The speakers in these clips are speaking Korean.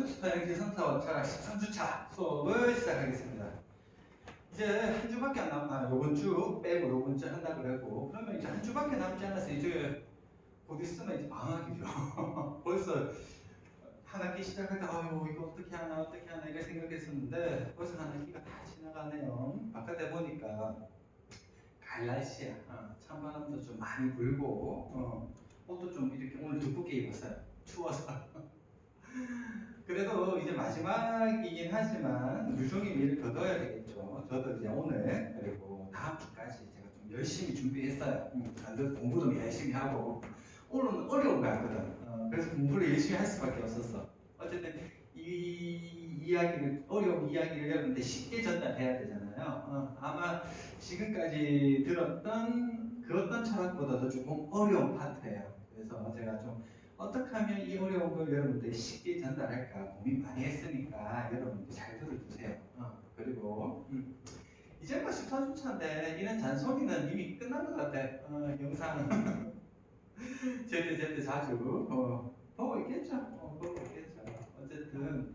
서양지성사원 철학 13주차 수업을 시작하겠습니다. 이제 한 주밖에 안 남아. 요번 주 빼고 요번 주 한다 그러고, 그러면 이제 한 주밖에 남지 않아서 이제 곧 있으면 이제 방학이죠. 벌써 한 학기 시작할 때 아유 이거 어떻게 하나 이렇게 생각했었는데 벌써 한 학기가 다 지나가네요. 바깥에 보니까 가을 날씨야. 찬바람도 좀 많이 불고 옷도 좀 이렇게 오늘 두껍게 입었어요. 추워서. 그래도 이제 마지막이긴 하지만 유종의 미를 거둬야 되겠죠. 저도 이제 오늘 그리고 다음 주까지 제가 좀 열심히 준비했어요. 다들 공부도 열심히 하고 오늘은 어려운 거 같거든. 그래서 공부를 열심히 할 수밖에 없었어. 어쨌든 이 이야기를 어려운 이야기를 여러분들 쉽게 전달해야 되잖아요. 아마 지금까지 들었던 그 어떤 철학보다도 조금 어려운 파트예요. 그래서 제가 좀 어떻게 하면 이 어려운 걸 여러분들이 쉽게 전달할까 고민 많이 했으니까 여러분들 잘 들어주세요. 그리고 이제 뭐 14주차인데 이런 잔소리는 이미 끝난 것 같아. 영상 제때 자주 보고 있겠죠. 보고 있겠죠. 어쨌든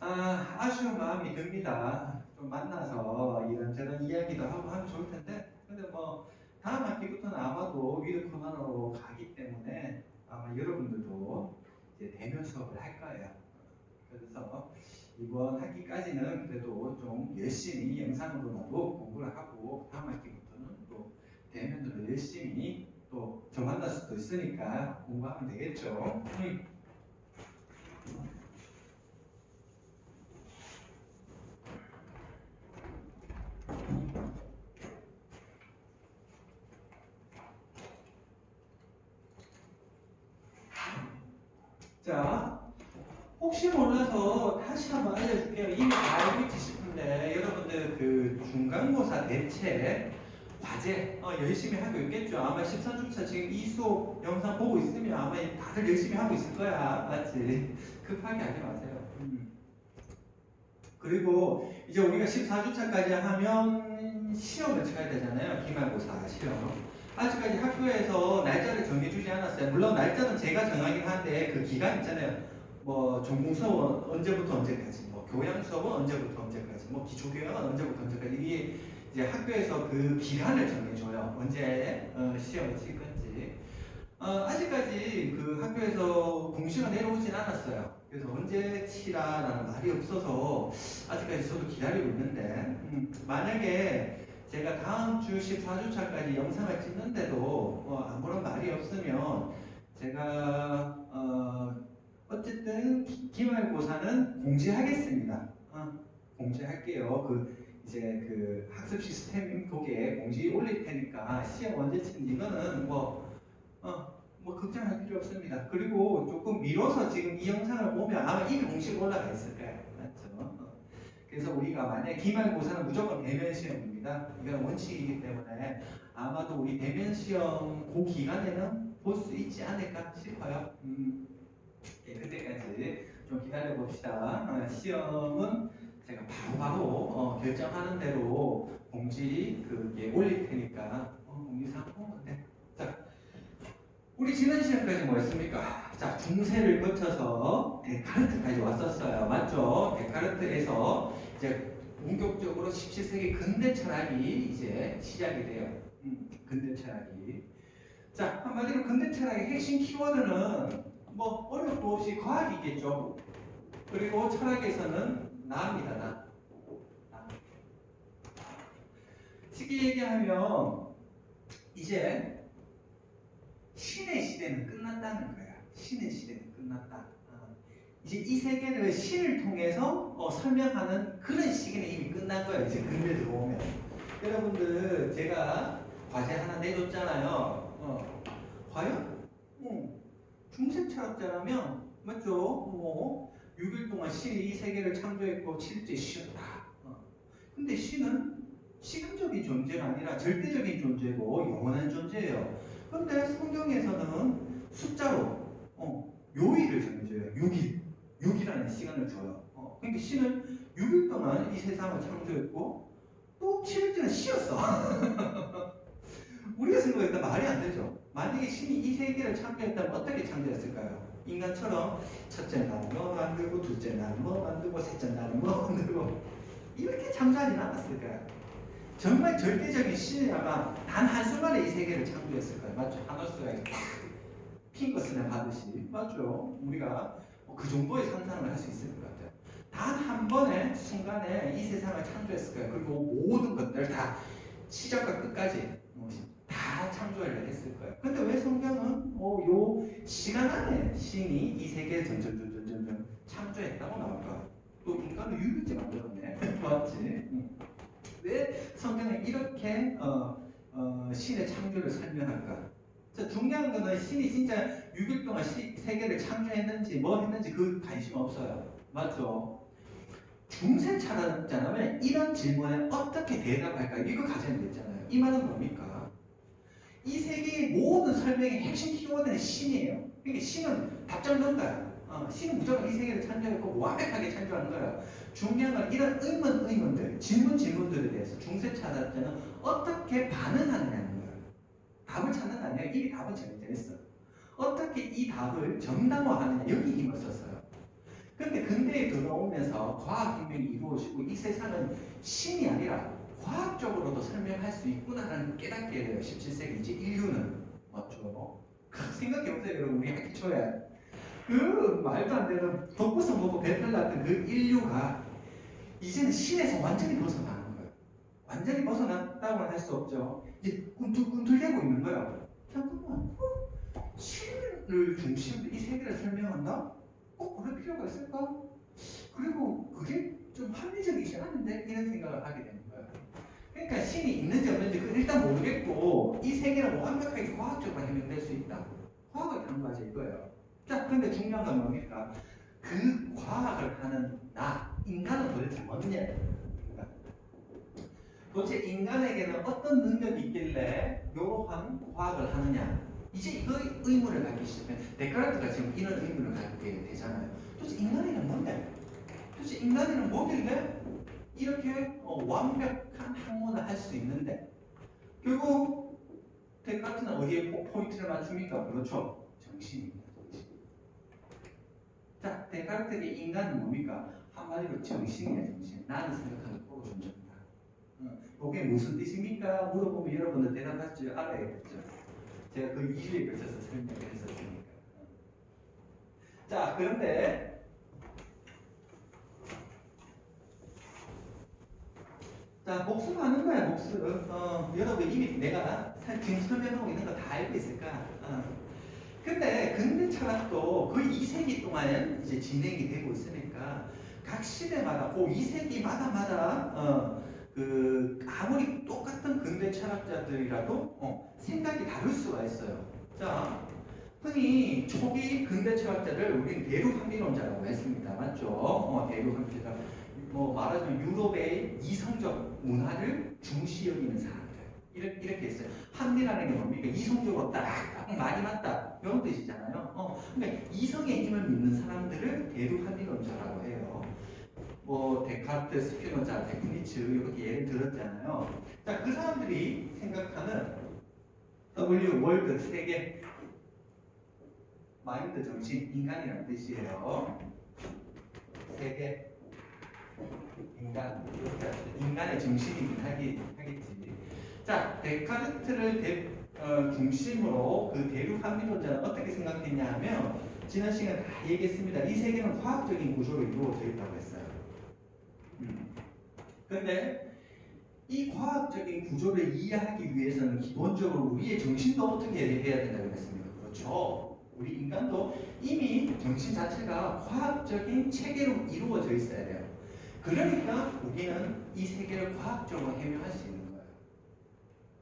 아쉬운 마음이 듭니다. 좀 만나서 이런저런 이야기도 하고 하면 좋을 텐데, 근데 뭐 다음 학기부터는 아마도 위드 코너로 가기 때문에 아마 여러분들도 이제 대면 수업을 할 거예요. 그래서 이번 학기까지는 그래도 좀 열심히 영상으로라도 공부를 하고 다음 학기부터는 또 대면으로 열심히 또 저 만날 수도 있으니까 공부하면 되겠죠. 자, 혹시 몰라서 다시 한번 알려줄게요. 이미 다 알고 있지 싶은데 여러분들 그 중간고사 대체 과제 열심히 하고 있겠죠. 아마 13주차 지금 이 수업 영상 보고 있으면 아마 다들 열심히 하고 있을 거야. 맞지? 급하게 하지 마세요. 그리고 이제 우리가 14주차까지 하면 시험을 쳐야 되잖아요. 기말고사 시험. 아직까지 학교에서 날짜를 정해주지 않았어요. 물론 날짜는 제가 정하긴 한데 그 기간 있잖아요. 뭐 전공 수업은 언제부터 언제까지, 뭐 교양 수업은 언제부터 언제까지, 뭐 기초 교양은 언제부터 언제까지, 이게 이제 학교에서 그 기간을 정해줘요. 언제 시험을 칠 건지. 아직까지 그 학교에서 공시가 내려오진 않았어요. 그래서 언제 치라라는 말이 없어서 아직까지 저도 기다리고 있는데, 만약에 제가 다음 주 14주차까지 영상을 찍는데도 아무런 말이 없으면 제가 어쨌든 기말고사는 공지하겠습니다. 공지할게요. 이제 그 학습 시스템 독에 공지 올릴 테니까 시험 언제 치는지 이거는 뭐 걱정할 필요 없습니다. 그리고 조금 미뤄서 지금 이 영상을 보면 아마 이미 공식 올라가 있을 거예요. 맞죠? 그래서 우리가 만약에 기말고사는 무조건 대면 시험입니다. 이건 원칙이기 때문에 아마도 우리 대면 시험 그 기간에는 볼 수 있지 않을까 싶어요. 그때까지 좀 기다려 봅시다. 시험은 제가 바로 결정하는 대로 공지 그게 올릴 테니까 공지사항 보면 돼. 자, 우리 지난 시간까지 뭐였습니까? 자, 중세를 거쳐서 데카르트까지 왔었어요. 맞죠? 데카르트에서 이제 본격적으로 17세기 근대 철학이 이제 시작이 돼요. 근대 철학이. 자, 한마디로 근대 철학의 핵심 키워드는 뭐 어렵고 없이 과학이겠죠. 그리고 철학에서는 나입니다. 나. 쉽게 얘기하면 이제 신의 시대는 끝났다는 거야. 신의 시대는 끝났다. 이제 이 세계를 신을 통해서 설명하는 그런 시기는 이미 끝난 거예요. 이제 근대 들어오면. 여러분들 제가 과제 하나 내줬잖아요. 과연? 중세 철학자라면 맞죠? 6일 동안 신이 이 세계를 창조했고 7일째 쉬었다. 근데 신은 시간적인 존재가 아니라 절대적인 존재고 영원한 존재예요. 근데 성경에서는 숫자로 요일을 정해줘요. 6일이라는 시간을 줘요. 그러니까 신은 6일 동안 이 세상을 창조했고 또 7일째는 쉬었어. 우리가 생각했던 말이 안 되죠. 만약에 신이 이 세계를 창조했다면 어떻게 창조했을까요? 인간처럼 첫째 날은 뭐 만들고 둘째 날은 뭐 만들고 셋째 날은 뭐 만들고 이렇게 창조하진 않았을까요? 정말 절대적인 신이라면 단 한순간에 이 세계를 창조했을 거예요. 맞죠? 하늘수가 핑거스냅 하듯이 맞죠? 우리가 그 정도의 상상을 할 수 있을 것 같아요. 단 한 번의 순간에 이 세상을 창조했을 거예요. 그리고 모든 것들 다 시작과 끝까지 다 창조하려 했을 거예요. 근데 왜 성경은 요 시간 안에 신이 이 세계를 점점 창조했다고 나올까? 또 인간을 유일지 만들었네. 맞지? 왜 성경은 이렇게 신의 창조를 설명할까? 중요한 거는 신이 진짜 6일 동안 세계를 창조했는지 뭐 했는지 그 관심 없어요. 맞죠? 중세 철학자라면 이런 질문에 어떻게 대답할까? 이거 가져야 되잖아요. 이 말은 뭡니까? 이 세계의 모든 설명의 핵심 키워드는 신이에요. 그러니까 신은 답장 넣은 거야. 신은 무조건 이 세계를 창조했고 완벽하게 창조하는 거야. 중요한 건 이런 의문들, 질문들에 대해서 중세 철학자는 어떻게 반응하느냐는 거야. 답을 찾는 게 아니라 이미 답은 정해져 있어. 어떻게 이 답을 정당화하느냐 여기 힘을 썼어요. 그런데 근대에 들어오면서 과학혁명이 이루어지고 이 세상은 신이 아니라 과학적으로도 설명할 수 있구나라는 깨닫게 돼요. 17세기 이제 인류는 맞죠? 생각해보세요 여러분. 우리 학기 초에 그 말도 안 되는 독보성 보고 배탈 났던 그 인류가 이제는 신에서 완전히 벗어나는 거예요. 완전히 벗어났다고는 할 수 없죠. 이제 꿈틀꿈틀대고 있는 거예요. 잠깐만, 신을 중심으로 이 세계를 설명한다? 그럴 필요가 있을까? 그리고 그게 좀 합리적이지 않은데? 이런 생각을 하게 되는 거예요. 그러니까 신이 있는지 없는지 일단 모르겠고 이 세계는 완벽하게 과학적으로 해명될 수 있다. 과학을 단거하자 이거예요. 자, 근데 중요한 건 뭡니까? 그 과학을 하는 인간은 도대체 뭐냐? 도대체 인간에게는 어떤 능력이 있길래 이러한 과학을 하느냐? 이제 이거의 의문을 갖기 시작하면 데카르트가 지금 이런 의문을 갖게 되잖아요. 도대체 인간에는 뭔데? 도대체 인간에는 뭐길래 이렇게 완벽한 학문을 할 수 있는데 결국 데카르트는 어디에 포인트를 맞춥니까? 그렇죠. 정신입니다. 정신. 자, 데카르트의 인간은 뭡니까? 한마디로 정신이에요. 정신. 나는 생각하는 거고 존재한다. 그게 무슨 뜻입니까? 물어보면 여러분들 대답할 줄 알아야겠죠. 제가 그 2주에 걸쳐서 설명을 했었으니까. 자, 그런데 자, 복습하는 거야, 복습. 여러분 이미 내가 지금 설명하고 있는 거 다 알고 있을까? 근데 근대 철학도 거의 2세기 동안 이제 진행이 되고 있으니까 각 시대마다 그 2세기마다 그 아무리 똑같은 근대 철학자들이라도 생각이 다를 수가 있어요. 자, 흔히 초기 근대 철학자를 우리는 대륙합리론자라고 했습니다. 맞죠? 대륙합리론자. 말하자면 유럽의 이성적 문화를 중시 여기는 사람들. 이렇게 했어요. 합리라는 게 뭡니까? 이성적으로 딱 많이 맞다. 이런 뜻이잖아요. 그러니까 이성의 힘을 믿는 사람들을 대륙합리론자라고 해요. 데카르트, 스피노자, 데크니츠 이렇게 예를 들었잖아요. 자, 그 사람들이 생각하는 W 월드 세계 마인드 정신 인간이라는 뜻이에요. 세계 인간의 정신이긴 하겠지. 자, 데카르트를 중심으로 그 대륙 합리론자는 어떻게 생각했냐 하면 지난 시간에 다 얘기했습니다. 이 세계는 과학적인 구조로 이루어져 있다고 했어요. 그런데 이 과학적인 구조를 이해하기 위해서는 기본적으로 우리의 정신도 어떻게 해야 된다고 했습니까? 그렇죠. 우리 인간도 이미 정신 자체가 과학적인 체계로 이루어져 있어야 돼요. 그러니까 우리는 이 세계를 과학적으로 해명할 수 있는 거예요.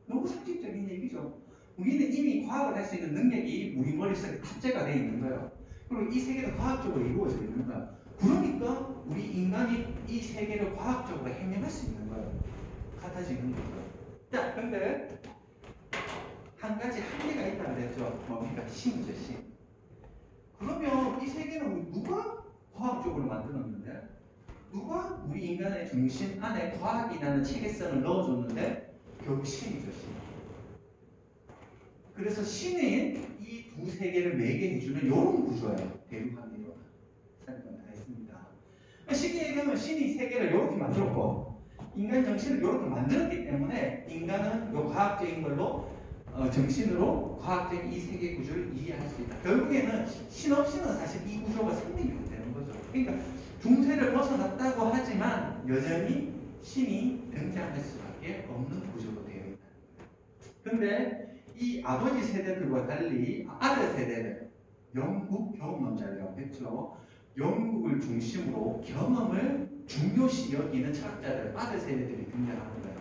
너무 상식적인 얘기죠. 우리는 이미 과학을 할 수 있는 능력이 우리 머릿속에 탑재가 되어 있는 거예요. 그리고 이 세계가 과학적으로 이루어져 있는 거예요. 그러니까 우리 인간이 이 세계를 과학적으로 해명할 수 있는 거예요. 같아지는 거죠. 자, 근데 한 가지 한계가 있다고 그랬죠. 뭡니까? 신이죠, 신. 그러면 이 세계는 누가 과학적으로 만들었는데? 누가 우리 인간의 중심 안에 과학이라는 체계성을 넣어줬는데? 결국 신이죠, 신. 그래서 신이 이 두 세계를 매개해주는 이런 구조예요. 대륙합리론. 설명 다 했습니다. 쉽게 얘기하면 신이 세계를 이렇게 만들었고 인간 정신을 이렇게 만들었기 때문에 인간은 이 과학적인 걸로 정신으로 과학적인 이 세계 구조를 이해할 수 있다. 결국에는 신 없이는 사실 이 구조가 성립이 안 되는 거죠. 그러니까 중세를 벗어났다고 하지만 여전히 신이 등장할 수밖에 없는 구조로 되어 있다. 그런데 이 아버지 세대들과 달리 아들 세대는 영국 경험론자라고 했죠. 영국을 중심으로 경험을 중요시 여기는 철학자들, 아들 세대들이 등장하는 거예요.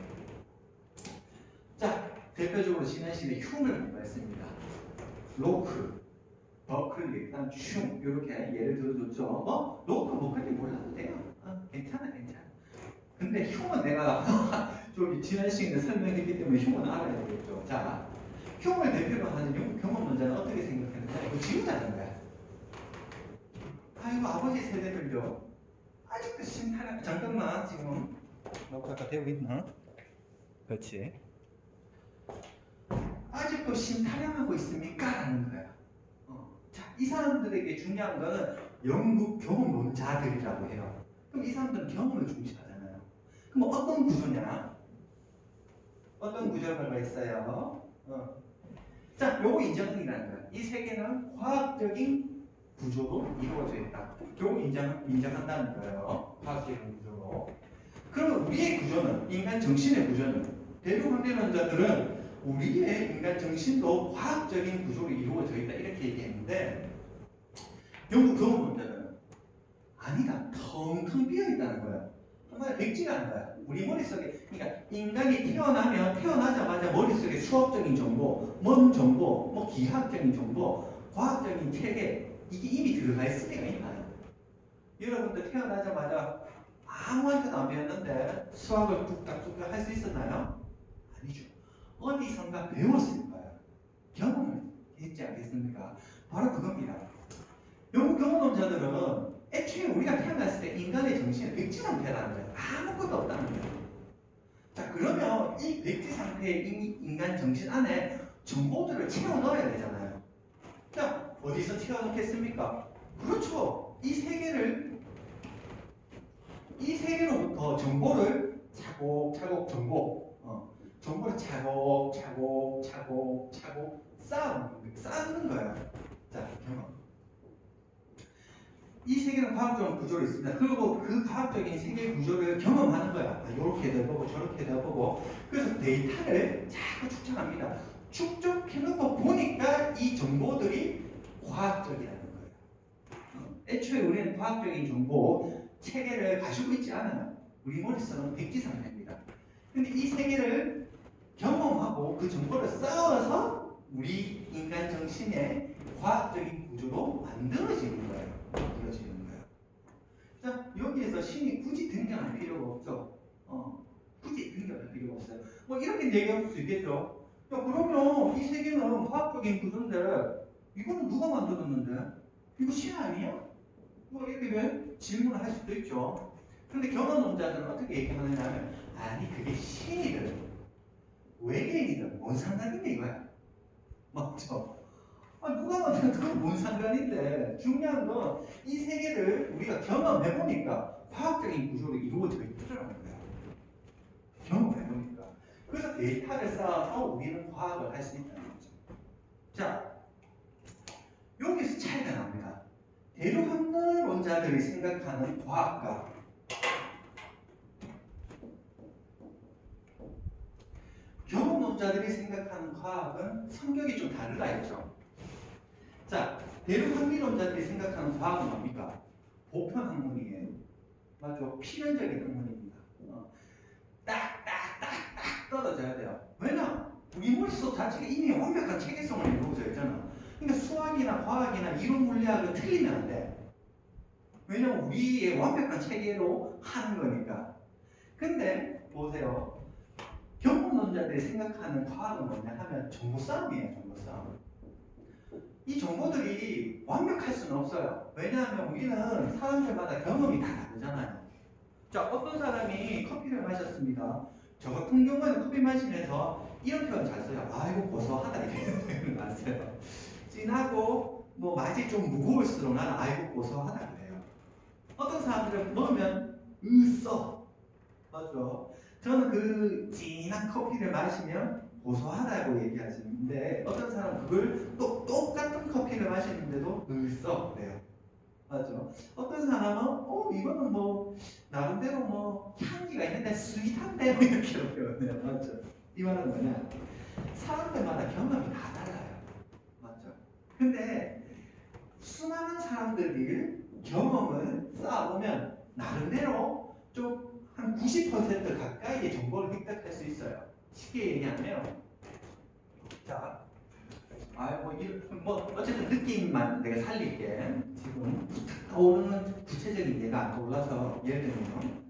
자, 대표적으로 지난 시대 흉을 공부했습니다. 로크, 버클리, 그다음 흉 이렇게 예를 들어줬죠. 로크, 버클리 몰라도 돼요. 괜찮아. 근데 흉은 내가 저기 지난 시간에 설명했기 때문에 흉은 알아야 되겠죠. 자, 흉을 대표로 하는 영국 경험론자는 어떻게 생각했는지 이거 지우자는 거야. 아이고 아버지 세대들요. 아직도 심탈한 잠깐만 지금 녹화가 되고 있나? 그렇지. 아직도 심타령하고 있습니까? 라는 거야. 자, 이 사람들에게 중요한 거는 영국 경험론자들이라고 해요. 그럼 이 사람들은 경험을 중시하잖아요. 그럼 어떤 구조냐? 어떤 구조가 있어요? 자, 요거 인정이라는 거야. 이 세계는 과학적인 구조로 이루어져 있다. 요거 인정한다는 거예요. 과학적인 구조로. 그러면 우리의 구조는, 인간 정신의 구조는, 대륙학리론자들은 우리의 인간 정신도 과학적인 구조로 이루어져 있다 이렇게 얘기했는데 영국 경험론자는 아니다. 텅텅 비어 있다는 거야. 정말 백지가 않은 거야. 우리 머릿속에, 그러니까 인간이 태어나자마자 머릿속에 수학적인 정보, 먼 정보, 뭐 기하학적인 정보, 과학적인 체계 이게 이미 들어가 있을 때가 있나요? 여러분들 태어나자마자 아무한테도 안 배웠는데 수학을 뚝딱뚝딱 할 수 있었나요? 아니죠. 어디선가 배웠을 거예요. 경험을 했지 않겠습니까? 바로 그겁니다. 영국 경험론자들은 애초에 우리가 태어났을 때 인간의 정신은 백지 상태라는 거예요. 아무것도 없다는 거예요. 자, 그러면 이 백지 상태의 인간 정신 안에 정보들을 채워 넣어야 되잖아요. 자, 어디서 채워 넣겠습니까? 그렇죠. 이 세계로부터 정보를 차곡차곡 정보를 차곡차곡 쌓는 거예요. 자, 경험. 이 세계는 과학적인 구조를 있습니다. 그리고 그 과학적인 세계 구조를 경험하는 거야. 이렇게도 해보고 저렇게도 해보고. 그래서 데이터를 자꾸 축적합니다. 축적해놓고 보니까 이 정보들이 과학적이라는 거예요. 애초에 우리는 과학적인 정보 체계를 가지고 있지 않아요. 우리 머릿속은 백지 상태입니다. 근데 이 세계를 경험하고 그 정보를 쌓아서 우리 인간 정신의 과학적인 구조로 만들어지는 거예요. 자, 여기에서 신이 굳이 등장할 필요가 없죠. 굳이 등장할 필요가 없어요. 뭐 이렇게 얘기할 수 있겠죠. 야, 그러면 이 세계는 과학적인 구조인데 이거는 누가 만들었는데? 이거 신 아니야? 뭐 이렇게 질문을 할 수도 있죠. 근데 경험론자들은 어떻게 얘기하느냐면 아니 그게 신이든 외계인이든 뭔 상관이냐 이거야. 맞죠? 누가 만든 그건 뭔 상관인데 중요한 건 이 세계를 우리가 경험해보니까 과학적인 구조로 이루어져 있더라는 거야. 경험해보니까. 그래서 데이터를 쌓아서 우리는 과학을 할 수 있다는 거죠. 자, 여기서 차이가 납니다. 대륙학론자들이 생각하는 과학과 경험론자들이 생각하는 과학은 성격이 좀 다르다 했죠. 자, 대륙학리론자들이 생각하는 과학은 뭡니까? 보편학문이에요. 맞죠? 필연적인 학문입니다. 딱딱딱딱 떨어져야 돼요. 왜냐? 우리 머릿속 자체가 이미 완벽한 체계성을 이루어져 있잖아. 그러니까 수학이나 과학이나 이론 물리학은 틀리면 안 돼. 왜냐면 우리의 완벽한 체계로 하는 거니까. 근데 보세요. 경험론자들이 생각하는 과학은 뭐냐 하면 정보 싸움이에요. 정보 싸움. 이 정보들이 완벽할 수는 없어요. 왜냐하면 우리는 사람들마다 경험이 다 다르잖아요. 자, 어떤 사람이 커피를 마셨습니다. 저 같은 경우에는 커피 마시면서 이런 표현 잘 써요. 아이고 고소하다 이런 표현 안 써요. 진하고 뭐 맛이 좀 무거울수록 나는 아이고 고소하다 그래요. 어떤 사람들은 먹으면 으써 맞죠? 저는 그 진한 커피를 마시면 고소하다고 얘기하시는데 어떤 사람은 그걸 또 똑같은 커피를 마시는데도 으써 그래요. 맞죠? 어떤 사람은 이거는 뭐 나름대로 뭐 향기가 있는데 스윗한데 뭐 이렇게 표현해요. 맞죠? 이 말은 뭐냐? 사람들마다 경험이 다 달라요. 맞죠? 근데 수많은 사람들이 경험을 쌓아보면 나름대로 좀 한 90% 가까이의 정보를 획득할 수 있어요. 쉽게 얘기하면 자, 뭐 어쨌든 느낌만 내가 살릴게. 지금 떠오르는 구체적인 예가 안 떠올라서 예를 들면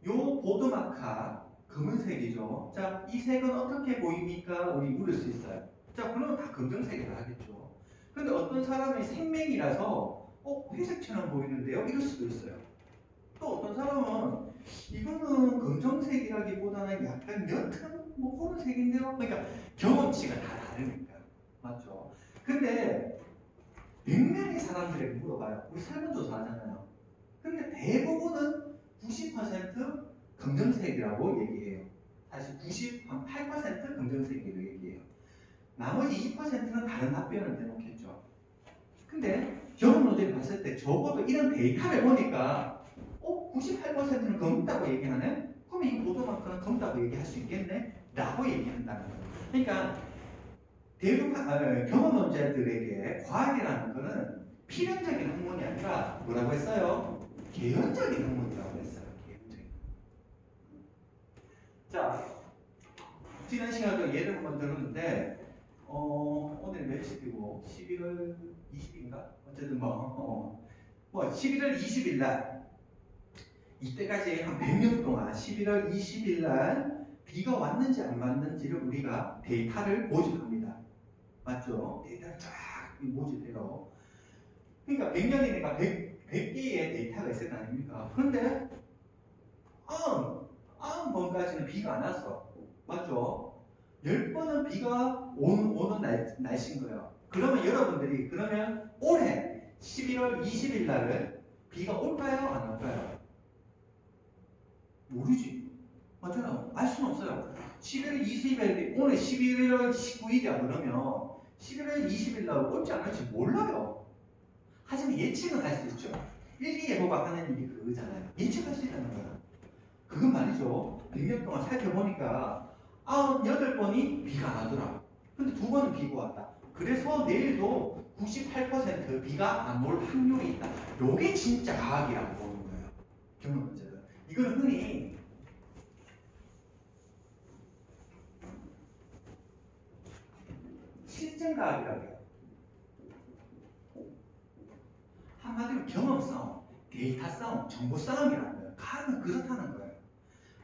요 보드마카 검은색이죠. 자, 이 색은 어떻게 보입니까? 우리 물을 수 있어요. 자, 그러면 다 검정색이라 하겠죠. 근데 어떤 사람이 생명이라서 회색처럼 보이는데요? 이럴 수도 있어요. 또 어떤 사람은 이거는 검정색이라기보다는 약간 옅은 뭐 그런 색인데요? 그러니까 경험치가 다 다르니까. 맞죠? 근데 100명의 사람들에게 물어봐요. 우리 설문조사 하잖아요. 근데 대부분은 90% 검정색이라고 얘기해요. 사실 98% 검정색이라고 얘기해요. 나머지 2%는 다른 답변을 내놓겠죠. 근데 경험 논제를 봤을 때 적어도 이런 데이터를 보니까 98%는 검다고 얘기하네? 그럼 이 보도만큼은 검다고 얘기할 수 있겠네? 라고 얘기한다는 거예요. 그러니까 경험 논제들에게 과학이라는 것은 필연적인 학문이 아니라 뭐라고 했어요? 개연적인 학문이라고 했어요. 개연적인. 자, 지난 시간에 예를 한번 들었는데 오늘 며칠이고 11월 20일인가? 어쨌든 뭐 11월 20일 날 이때까지 한 100년 동안 11월 20일 날 비가 왔는지 안 왔는지를 우리가 데이터를 모집합니다. 맞죠? 데이터를 쫙 모집해요. 그러니까 100년이니까 100개의 데이터가 있을 거 아닙니까? 그런데 90번까지는 비가 안 왔어. 맞죠? 10번은 비가 오는 날씨인 거예요. 그러면 여러분들이 그러면 올해 11월 20일 날은 비가 올까요? 안 올까요? 모르지. 맞잖아요. 알 수는 없어요. 11월 20일, 오늘 11월 19일이야 그러면 11월 20일 날 올지 안 올지 몰라요. 하지만 예측은 할 수 있죠. 일기예보가 하는 일이 그거잖아요. 예측할 수 있다는 거야. 그건 말이죠. 100년 동안 살펴보니까 98번이 비가 안 하더라. 근데 2번은 비가 왔다. 그래서 내일도 98% 비가 안 올 확률이 있다. 요게 진짜 과학이라고 보는 거예요. 경험 문제는. 이걸 흔히 실증과학이라고 해요. 한마디로 경험 싸움, 데이터 싸움, 정보 싸움이라는 거예요. 과학은 그렇다는 거예요.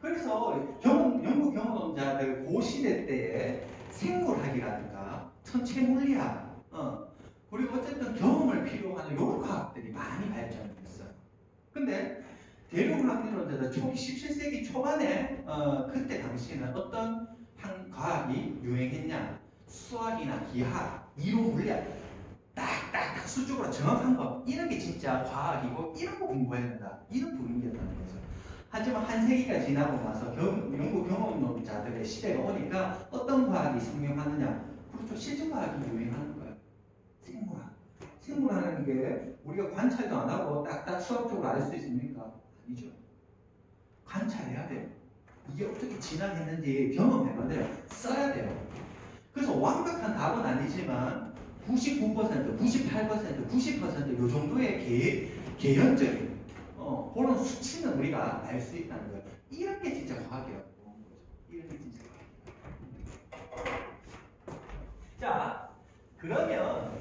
그래서 연구 경험자들 그 시대 때에 생물학이라든가 천체 물리학, 그리고 어쨌든 경험을 필요로 하는 이런 과학들이 많이 발전했어요. 근데 대륙학 이론자들 초기 17세기 초반에 그때 당시에는 어떤 한 과학이 유행했냐? 수학이나 기하, 이론 물리학 딱딱딱 수적으로 정확한 거 이런 게 진짜 과학이고 이런 거 공부해야 된다. 이런 분위기였다는 거죠. 하지만 한 세기가 지나고 나서 연구 경험론자들의 시대가 오니까 어떤 과학이 성명하느냐? 그렇죠. 실증과학이 유행하는 거예요. 생물학. 생물학이라는 게 우리가 관찰도 안 하고 딱딱 수학적으로 알 수 있습니까? 아니죠. 관찰해야 돼요. 이게 어떻게 진화했는지 경험해봐야 돼요. 써야 돼요. 그래서 완벽한 답은 아니지만 99%, 98%, 90%요 정도의 개연적인 그런 수치는 우리가 알 수 있다는 거예요. 이런 게 진짜 과학이라고 보는 거죠. 이런 게 진짜 과학이다. 자, 그러면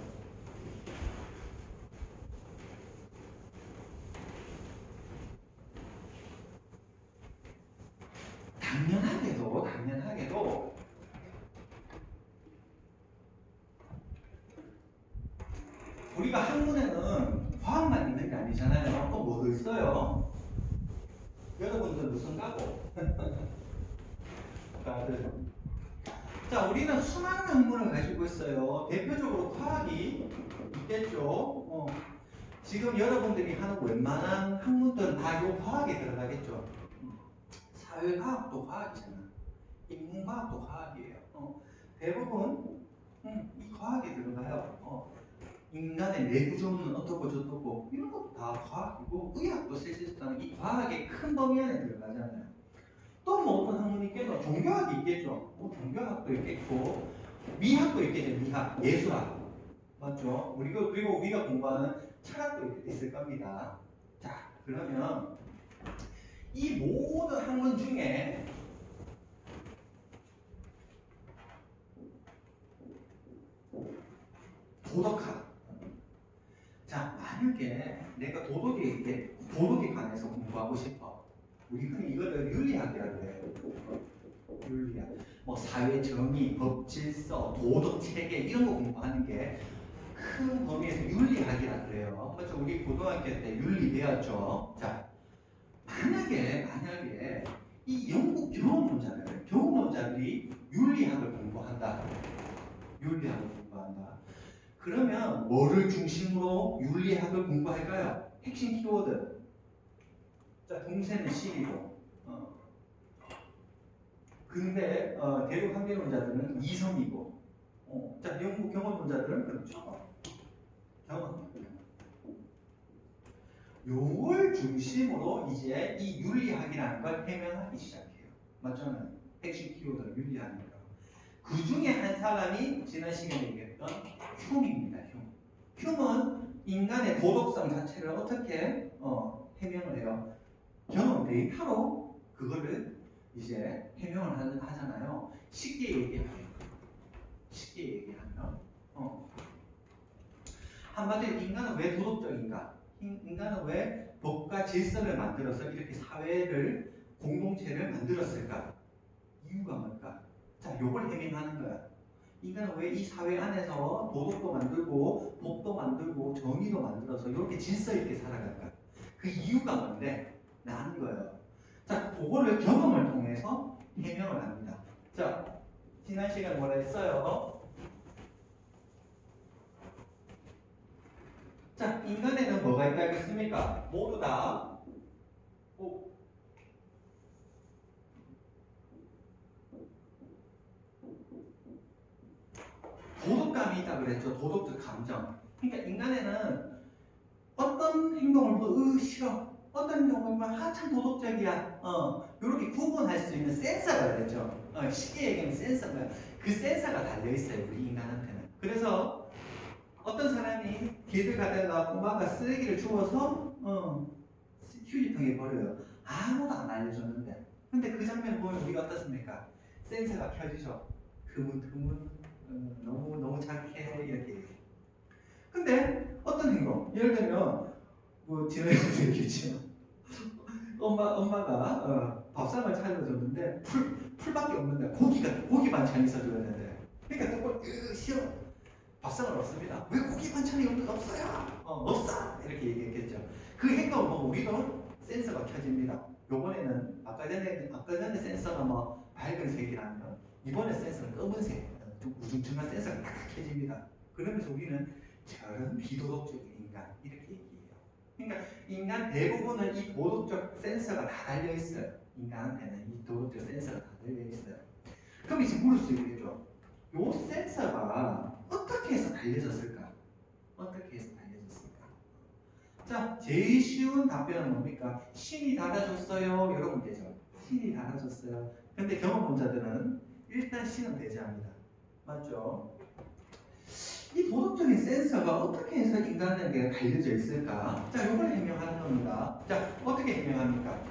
당연하게도 우리가 학문에는 과학만 있는 게 아니잖아요. 또 뭐도 있어요? 여러분들 무슨 과고? 국가들. 자, 우리는 수많은 학문을 가지고 있어요. 대표적으로 과학이 있겠죠. 지금 여러분들이 하는 웬만한 학문들은 다 이 과학에 들어가겠죠. 사회과학도 과학이잖아. 인문과학도 과학이에요. 대부분 이 과학에 들어가요. 인간의 내구조는 어떻고 저떻고 이런 것도 다 과학이고, 의학도 사실상 이 과학의 큰 범위 안에 들어가잖아요. 또 뭐 어떤 학문이 있겠노? 종교학이 있겠죠. 종교학도 있겠고, 미학도 있겠죠. 미학, 예술학. 맞죠? 그리고 우리가 공부하는 철학도 있을 겁니다. 자, 그러면 이 모든 학문 중에 도덕학. 자, 만약에 내가 도덕에 관해서 공부하고 싶어. 우리 흔히 이거를 윤리학이라고 해요. 윤리학. 뭐 사회 정의, 법 질서, 도덕 체계 이런 거 공부하는 게 큰 범위에서 윤리학이라 그래요. 그렇죠? 우리 고등학교 때 윤리 배웠죠. 자, 만약에 이 영국 교훈론자들이 윤리학을 공부한다. 그러면 뭐를 중심으로 윤리학을 공부할까요? 핵심 키워드. 자, 동세는 C이고, 근데 대륙 한계론자들은 이성이고, 자, 영국 경험론자들은 그렇죠. 요걸 중심으로 이제 이 윤리학이라는 걸 해명하기 시작해요. 맞죠? 핵심 키워드는 윤리학이니까. 그 중에 한 사람이 지난 시간에 얘기했던 흉입니다. 흉은 인간의 도덕성 자체를 어떻게 해명을 해요? 경험 데이터로 그거를 이제 해명을 하잖아요. 쉽게 얘기하면 한마디로 인간은 왜 도덕적인가? 인간은 왜 법과 질서를 만들어서 이렇게 사회를, 공동체를 만들었을까? 이유가 뭘까? 자, 요걸 해명하는 거야. 인간은 왜 이 사회 안에서 도덕도 만들고 법도 만들고 정의도 만들어서 이렇게 질서 있게 살아갈까? 그 이유가 뭔데? 라는 거예요. 자, 그거를 경험을 통해서 해명을 합니다. 자, 지난 시간에 뭐라 했어요? 자, 인간에는 뭐가 있다 했습니까? 모두 다 도덕감이 있다 그랬죠. 도덕적 감정. 그러니까 인간에는 어떤 행동을 보면 싫어. 어떤 행동을 보면 한참 도덕적이야. 이렇게 구분할 수 있는 센서가 그랬죠. 쉽게 얘기하면 센서가. 그 센서가 달려있어요. 우리 인간한테는. 그래서 어떤 사람이 길을 가다가 꼬마가 쓰레기를 주워서 휴지통에 버려요. 아무도 안 알려줬는데. 근데 그 장면을 보면 우리가 어떻습니까? 센서가 켜지죠. 드문 너무 착해 이렇게. 근데 어떤 행동, 예를 들면 뭐 지난주에 얘기했지만 엄마가 밥상을 차려줬는데 풀밖에 없는데 고기 반찬이 있어줘야 되는데, 그러니까 또 싫어. 밥상은 없습니다. 왜 고기 반찬이 없어요? 없어! 이렇게 얘기했겠죠. 그 행동을 보고 우리도 센서가 켜집니다. 요번에는 아까 전에 센서가 뭐 밝은 색이라면 이번에 센서는 검은색, 좀 우중충한 센서가 딱 켜집니다. 그러면서 우리는 저런 비도덕적인 인간 이렇게 얘기해요. 그러니까 인간 대부분은 이 도덕적 센서가 다 달려있어요. 인간한테는 이 도덕적 센서가 다 달려있어요. 그럼 이제 물을 수 있겠죠. 요 센서가 어떻게 해서 달려졌을까? 자, 제일 쉬운 답변은 뭡니까? 신이 달아줬어요. 여러분 되죠? 신이 달아줬어요. 근데 경험론자들은 일단 신은 배제합니다. 맞죠? 이 도덕적인 센서가 어떻게 해서 인간에게 달려져 있을까? 자, 이걸 해명하는 겁니다. 자, 어떻게 해명합니까?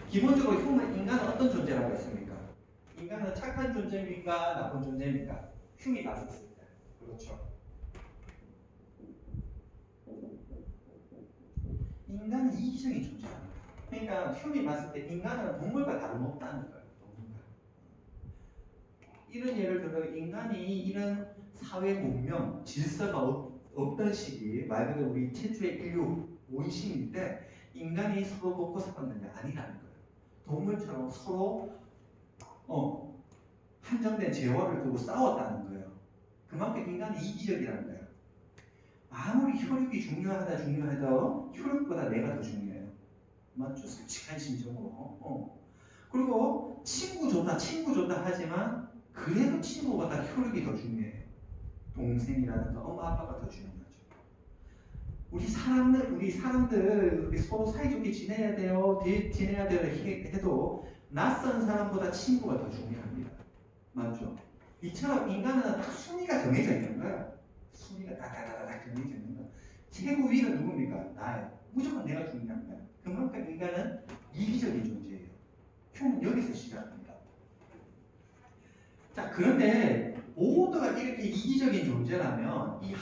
기본적으로 인간은 어떤 존재라고 했습니까? 인간은 착한 존재입니까? 나쁜 존재입니까? 흉이 났었을 때. 그렇죠. 인간은 이기적인 존재입니다. 그러니까 흉이 봤을 때 인간은 동물과 다름없다는 거예요. 이런 예를 들어 인간이 이런 사회 문명, 질서가 없던 시기, 말 그대로 우리 최초의 인류 원시일 때 인간이 서로 돕고 살았는데 아니라는 거예요. 동물처럼 서로 한정된 재화를 두고 싸웠다는 거예요. 그만큼 인간은 이기적이라는 거예요. 아무리 혈육이 중요해도 혈육보다 내가 더 중요해요. 맞죠? 솔직한 심정으로. 그리고 친구 좋다 하지만 그래도 친구보다 혈육이 더 중요해요. 동생이라든가 엄마 아빠가 더 중요하죠. 우리 사람들 서로 사이좋게 지내야 돼요 해도 낯선 사람보다 친구가 더 중요합니다. 맞죠? 이처럼 인간은 딱 순위가 정해져 있는 거야. 순위가 다다다닥 정해져 있는 거야. 최고위는 누굽니까? 나예요. 무조건 내가 중요한 거야. 그만큼 인간은 이기적인 존재예요. 흉은 여기서 시작합니다. 자, 그런데 모두가 이렇게 이기적인 존재라면 이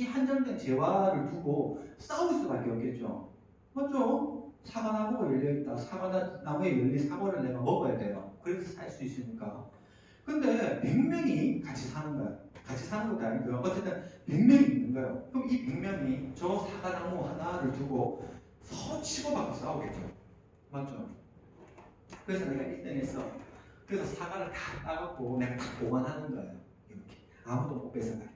한정된 재화를 두고 싸울 수밖에 없겠죠. 맞죠? 사과나무가 열려있다. 사과나무에 열린 사과를 내가 먹어야 돼요. 그래서 살 수 있으니까. 근데 100명이 같이 사는 거야. 같이 사는 것도 아니고요. 어쨌든 100명이 있는 거예요. 그럼 이 100명이 저 사과나무 하나를 두고 서로 치고받고 싸우겠죠. 맞죠? 그래서 내가 1등 했어. 그래서 사과를 다 따갖고 내가 다 보관하는 거예요. 이렇게. 아무도 못 뺏어가게.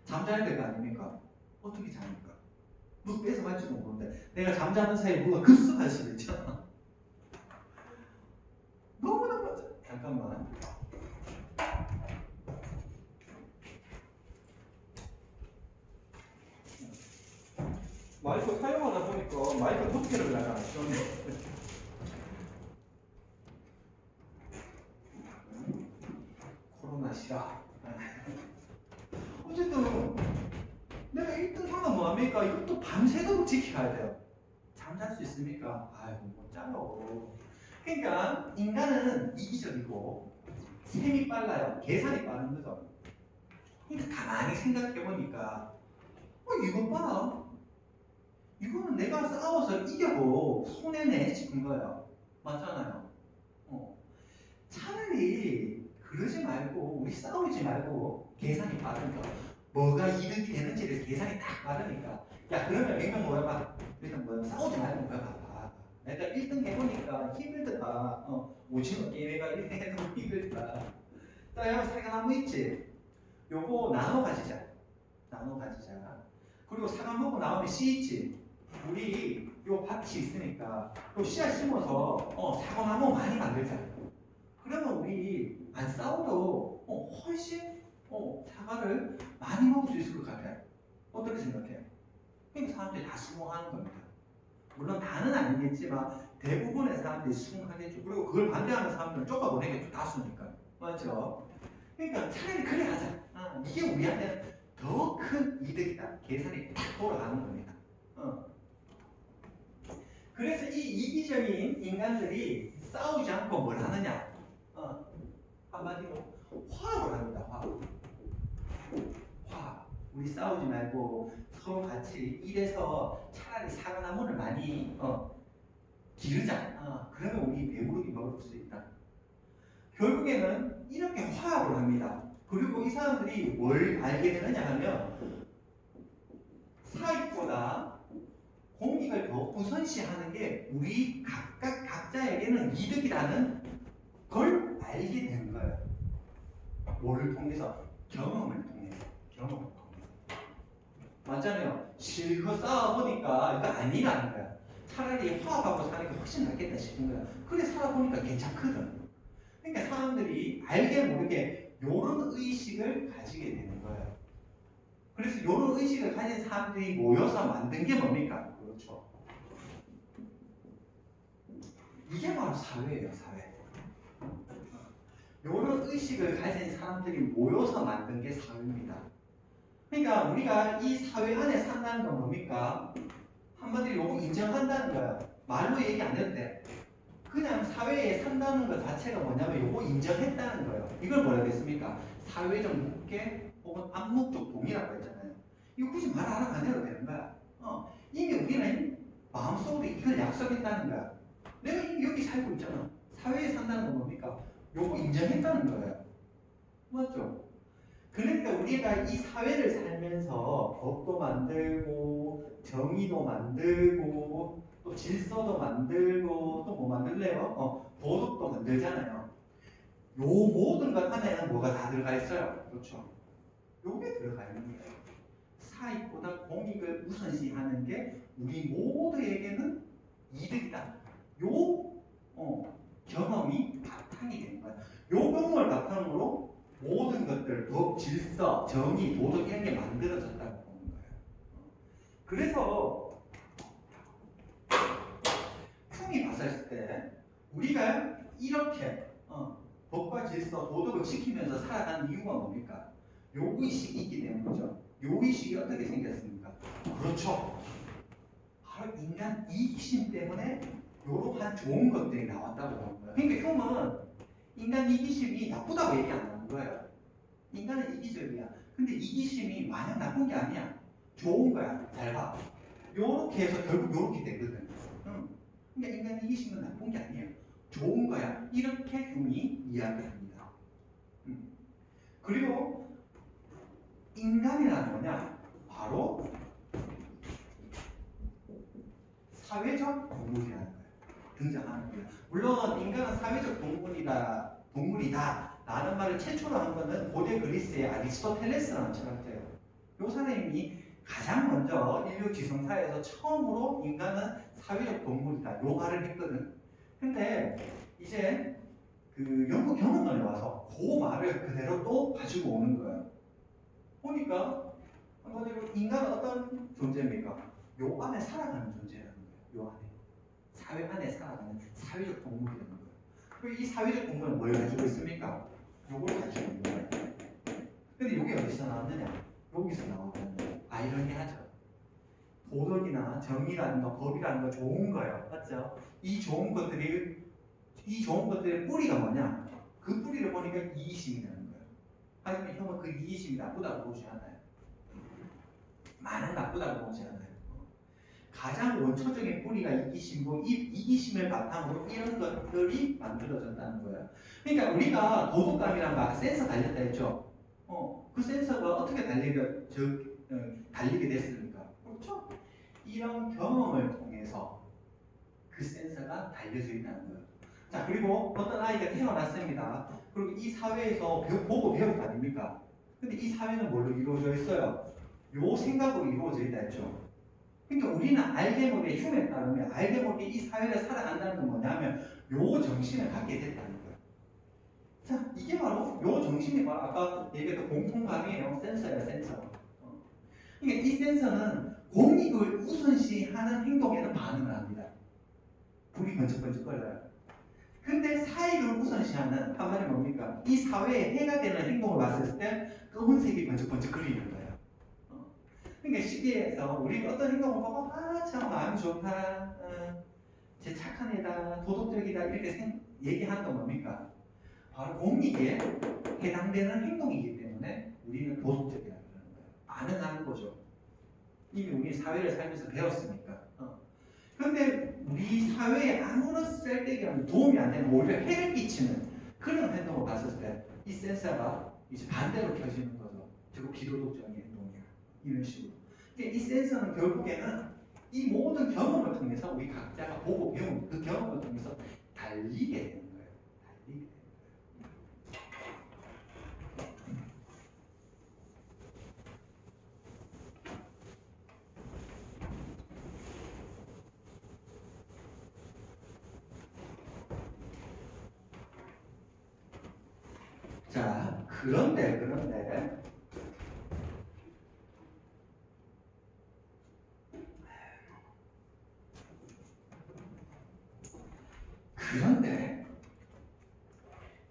잠자야 될 거 아닙니까? 어떻게 자니까? 누구 뺏어갈지도 모르는데 내가 잠자는 사이에 누가 급습할 수도 있잖아. 너무너무 잠깐만. 마이크 사용하다 보니까 마이크 덮개를 약간 안 씌웠네. 코로나 시라. 어쨌든 내가 1등 하면 뭐합니까? 이것도 밤새도록 지켜야 돼요. 잠잘 수 있습니까? 아이고 못 자요. 그러니까 인간은 이기적이고 셈이 빨라요. 계산이 빠른 거죠. 그러니까 가만히 생각해보니까 이것 봐. 이거는 내가 싸워서 이겨고 손해내 싶은 거예요. 맞잖아요. 차라리 그러지 말고 우리 싸우지 말고 계산이 빠르니까 뭐가 이득이 되는지를 계산이 딱 빠르니까 야 그러면 100명 모여봐. 일단 뭐 싸우지 말고 모여봐. 내가 1등 해보니까 힘들다. 오징어 게임가 1등 해도 힘들다. 자, 사과나무 있지? 요거 나눠 가지자. 그리고 사과 먹고 나오면 씨 있지? 우리 요 밭이 있으니까 요 씨앗 심어서 사과나무 많이 만들자. 그러면 우리 안 싸워도 훨씬 사과를 많이 먹을 수 있을 것 같아요. 어떻게 생각해요? 그러니까 사람들이 다 수긍하는 겁니다. 물론 다는 아니겠지만 대부분의 사람들이 수긍하겠죠. 그리고 그걸 반대하는 사람들은 쫓아보내겠죠. 다수니까. 맞죠? 그러니까 차라리 그래 하자. 이게 우리한테는 더 큰 이득이다. 계산이 딱 돌아가는 겁니다. 그래서 이 이기적인 인간들이 싸우지 않고 뭘 하느냐? 한마디로 화합을 합니다. 화합. 우리 싸우지 말고 서로 같이 일해서 차라리 사과나무를 많이 기르자. 그러면 우리 배부르게 먹을 수 있다. 결국에는 이렇게 화합을 합니다. 그리고 이 사람들이 뭘 알게 되느냐 하면 사익보다 공익을 더 우선시하는 게 우리 각자에게는 이득이라는 걸 알게 되는 거예요. 뭐를 통해서? 경험을 통해서. 맞잖아요. 실컷 싸워보니까 이거 아니라는 거야. 차라리 화합하고 사는 게 훨씬 낫겠다 싶은 거야. 그래 살아보니까 괜찮거든. 그러니까 사람들이 알게 모르게 이런 의식을 가지게 되는 거예요. 그래서 이런 의식을 가진 사람들이 모여서 만든 게 뭡니까? 그렇죠. 이게 바로 사회예요, 사회. 이런 의식을 가진 사람들이 모여서 만든 게 사회입니다. 그러니까 우리가 이 사회 안에 산다는 건 뭡니까? 한마디로 이거 인정한다는 거예요. 말로 얘기 안 해도 돼. 그냥 사회에 산다는 것 자체가 뭐냐면 이거 인정했다는 거예요. 이걸 뭐라 그랬습니까? 사회적 묵계 혹은 암묵적 동의라고 했잖아요. 이거 굳이 말 안 해도 되는 거야. 이미 우리는 마음속으로 이걸 약속했다는 거야. 내가 이미 여기 살고 있잖아. 사회에 산다는 건 뭡니까? 요거 인정했다는 거예요. 맞죠? 그러니까 우리가 이 사회를 살면서 법도 만들고 정의도 만들고 또 질서도 만들고 또 뭐 만들래요? 도덕도 만들잖아요. 모든 것 안에는 뭐가 다 들어가 있어요. 그렇죠? 요게 들어가 있는 거예요. 사익보다 공익을 우선시하는 게 우리 모두에게는 이득이다. 요 경험이 바탕이 되는 거야. 요 경험을 바탕으로 모든 것들, 법, 질서, 정의, 도덕 이런 게 만들어졌다고 보는 거예요. 그래서 흉이 봤을 때 우리가 이렇게 법과 질서, 도덕을 지키면서 살아가는 이유가 뭡니까? 요의식이 있기 때문이죠. 요의식이 어떻게 생겼습니까? 그렇죠. 바로 인간 이기심 때문에 이러한 좋은 것들이 나왔다고 보는 거예요. 그러니까 흉은 인간 이기심이 나쁘다고 얘기 안 하는 거예요. 인간은 이기적이야. 근데 이기심이 마냥 나쁜 게 아니야. 좋은 거야. 잘 봐. 요렇게 해서 결국 요렇게 되거든. 그러니까 인간 이기심은 나쁜 게 아니에요. 좋은 거야. 이렇게 흉이 이야기합니다. 그리고 인간이란 뭐냐? 바로 사회적 동물이라는 거예요. 등장하는 거예요. 물론 인간은 사회적 동물이다 라는 말을 최초로 한 거는 고대 그리스의 아리스토텔레스라는 철학자예요. 이 사람이 가장 먼저 인류 지성사에서 처음으로 인간은 사회적 동물이다 요 말을 했거든. 근데 이제 그 연구 경험론에 와서 그 말을 그대로 또 가지고 오는 거예요. 보니까 한마디로 인간은 어떤 존재입니까? 요 안에 살아가는 존재라는 거예요. 요 안에. 사회 안에 살아가는 사회적 동물이라는 거예요. 그리고 이 사회적 동물은 뭘 가지고 있습니까? 요걸 가지고 있는 거예요. 근데 요게 어디서 나왔느냐? 여기서 나오는 거예요. 아이러니하죠. 도덕이나 정의라든가 법이라는 거 좋은 거예요. 맞죠? 이 좋은 것들의 뿌리가 뭐냐? 그 뿌리를 보니까 이기심이라는 거예요. 하지만 형은 그 이기심이 나쁘다고 보지 않아요. 많은 나쁘다고 보지 않아요. 가장 원초적인 뿌리가 이기심이고 이 이기심을 바탕으로 이런 것들이 만들어졌다는 거예요. 그러니까 우리가 도덕감이란 말 센서 달렸다 했죠. 그 센서가 어떻게 달리게 됐습니까? 그렇죠? 이런 경험을 통해서 그 센서가 달려져 있다는 거예요. 자, 그리고 어떤 아이가 태어났습니다. 그리고 이 사회에서 보고 배울 거 아닙니까? 근데 이 사회는 뭘로 이루어져 있어요? 요 생각으로 이루어져 있다 했죠. 그러니까 우리는 알게 모르게 흉에 따르면 알게 모르게 이 사회를 살아간다는 건 뭐냐면 요 정신을 갖게 됐다는 거예요. 자, 이게 바로 요 정신이 바로 아까 얘기했던 공통감이에요. 센서예요, 센서. 그러니까 이 센서는 공익을 우선시하는 행동에는 반응을 합니다. 불이 번쩍번쩍 걸려요. 근데 사익을 우선시하는 한마디 뭡니까? 이 사회에 해가 되는 행동을 봤을 때 검은색이 번쩍번쩍 거리는 거예요. 그러니까 시기에서 우리가 어떤 행동을 보고 참 마음이 좋다, 제 착한 애다, 도덕적이다 이렇게 얘기하는 건 뭡니까? 바로 공익에 해당되는 행동이기 때문에 우리는 도덕적이라고 그러는 거예요. 반응하는 거죠. 이미 우리 사회를 살면서 배웠으니까. 그런데 우리 사회에 아무런 쓸데기 도움이 안 되는 오히려 해를 끼치는 그런 행동을 봤을 때 이 센서가 이제 반대로 켜지는 거죠. 저거 비도덕적인 행동이야. 이런 식으로. 근데 이 센서는 결국에는 이 모든 경험을 통해서 우리 각자가 보고 배운 그 경험을 통해서 달리게 되는 거예요. 달리게 되는 거예요. 자, 그런데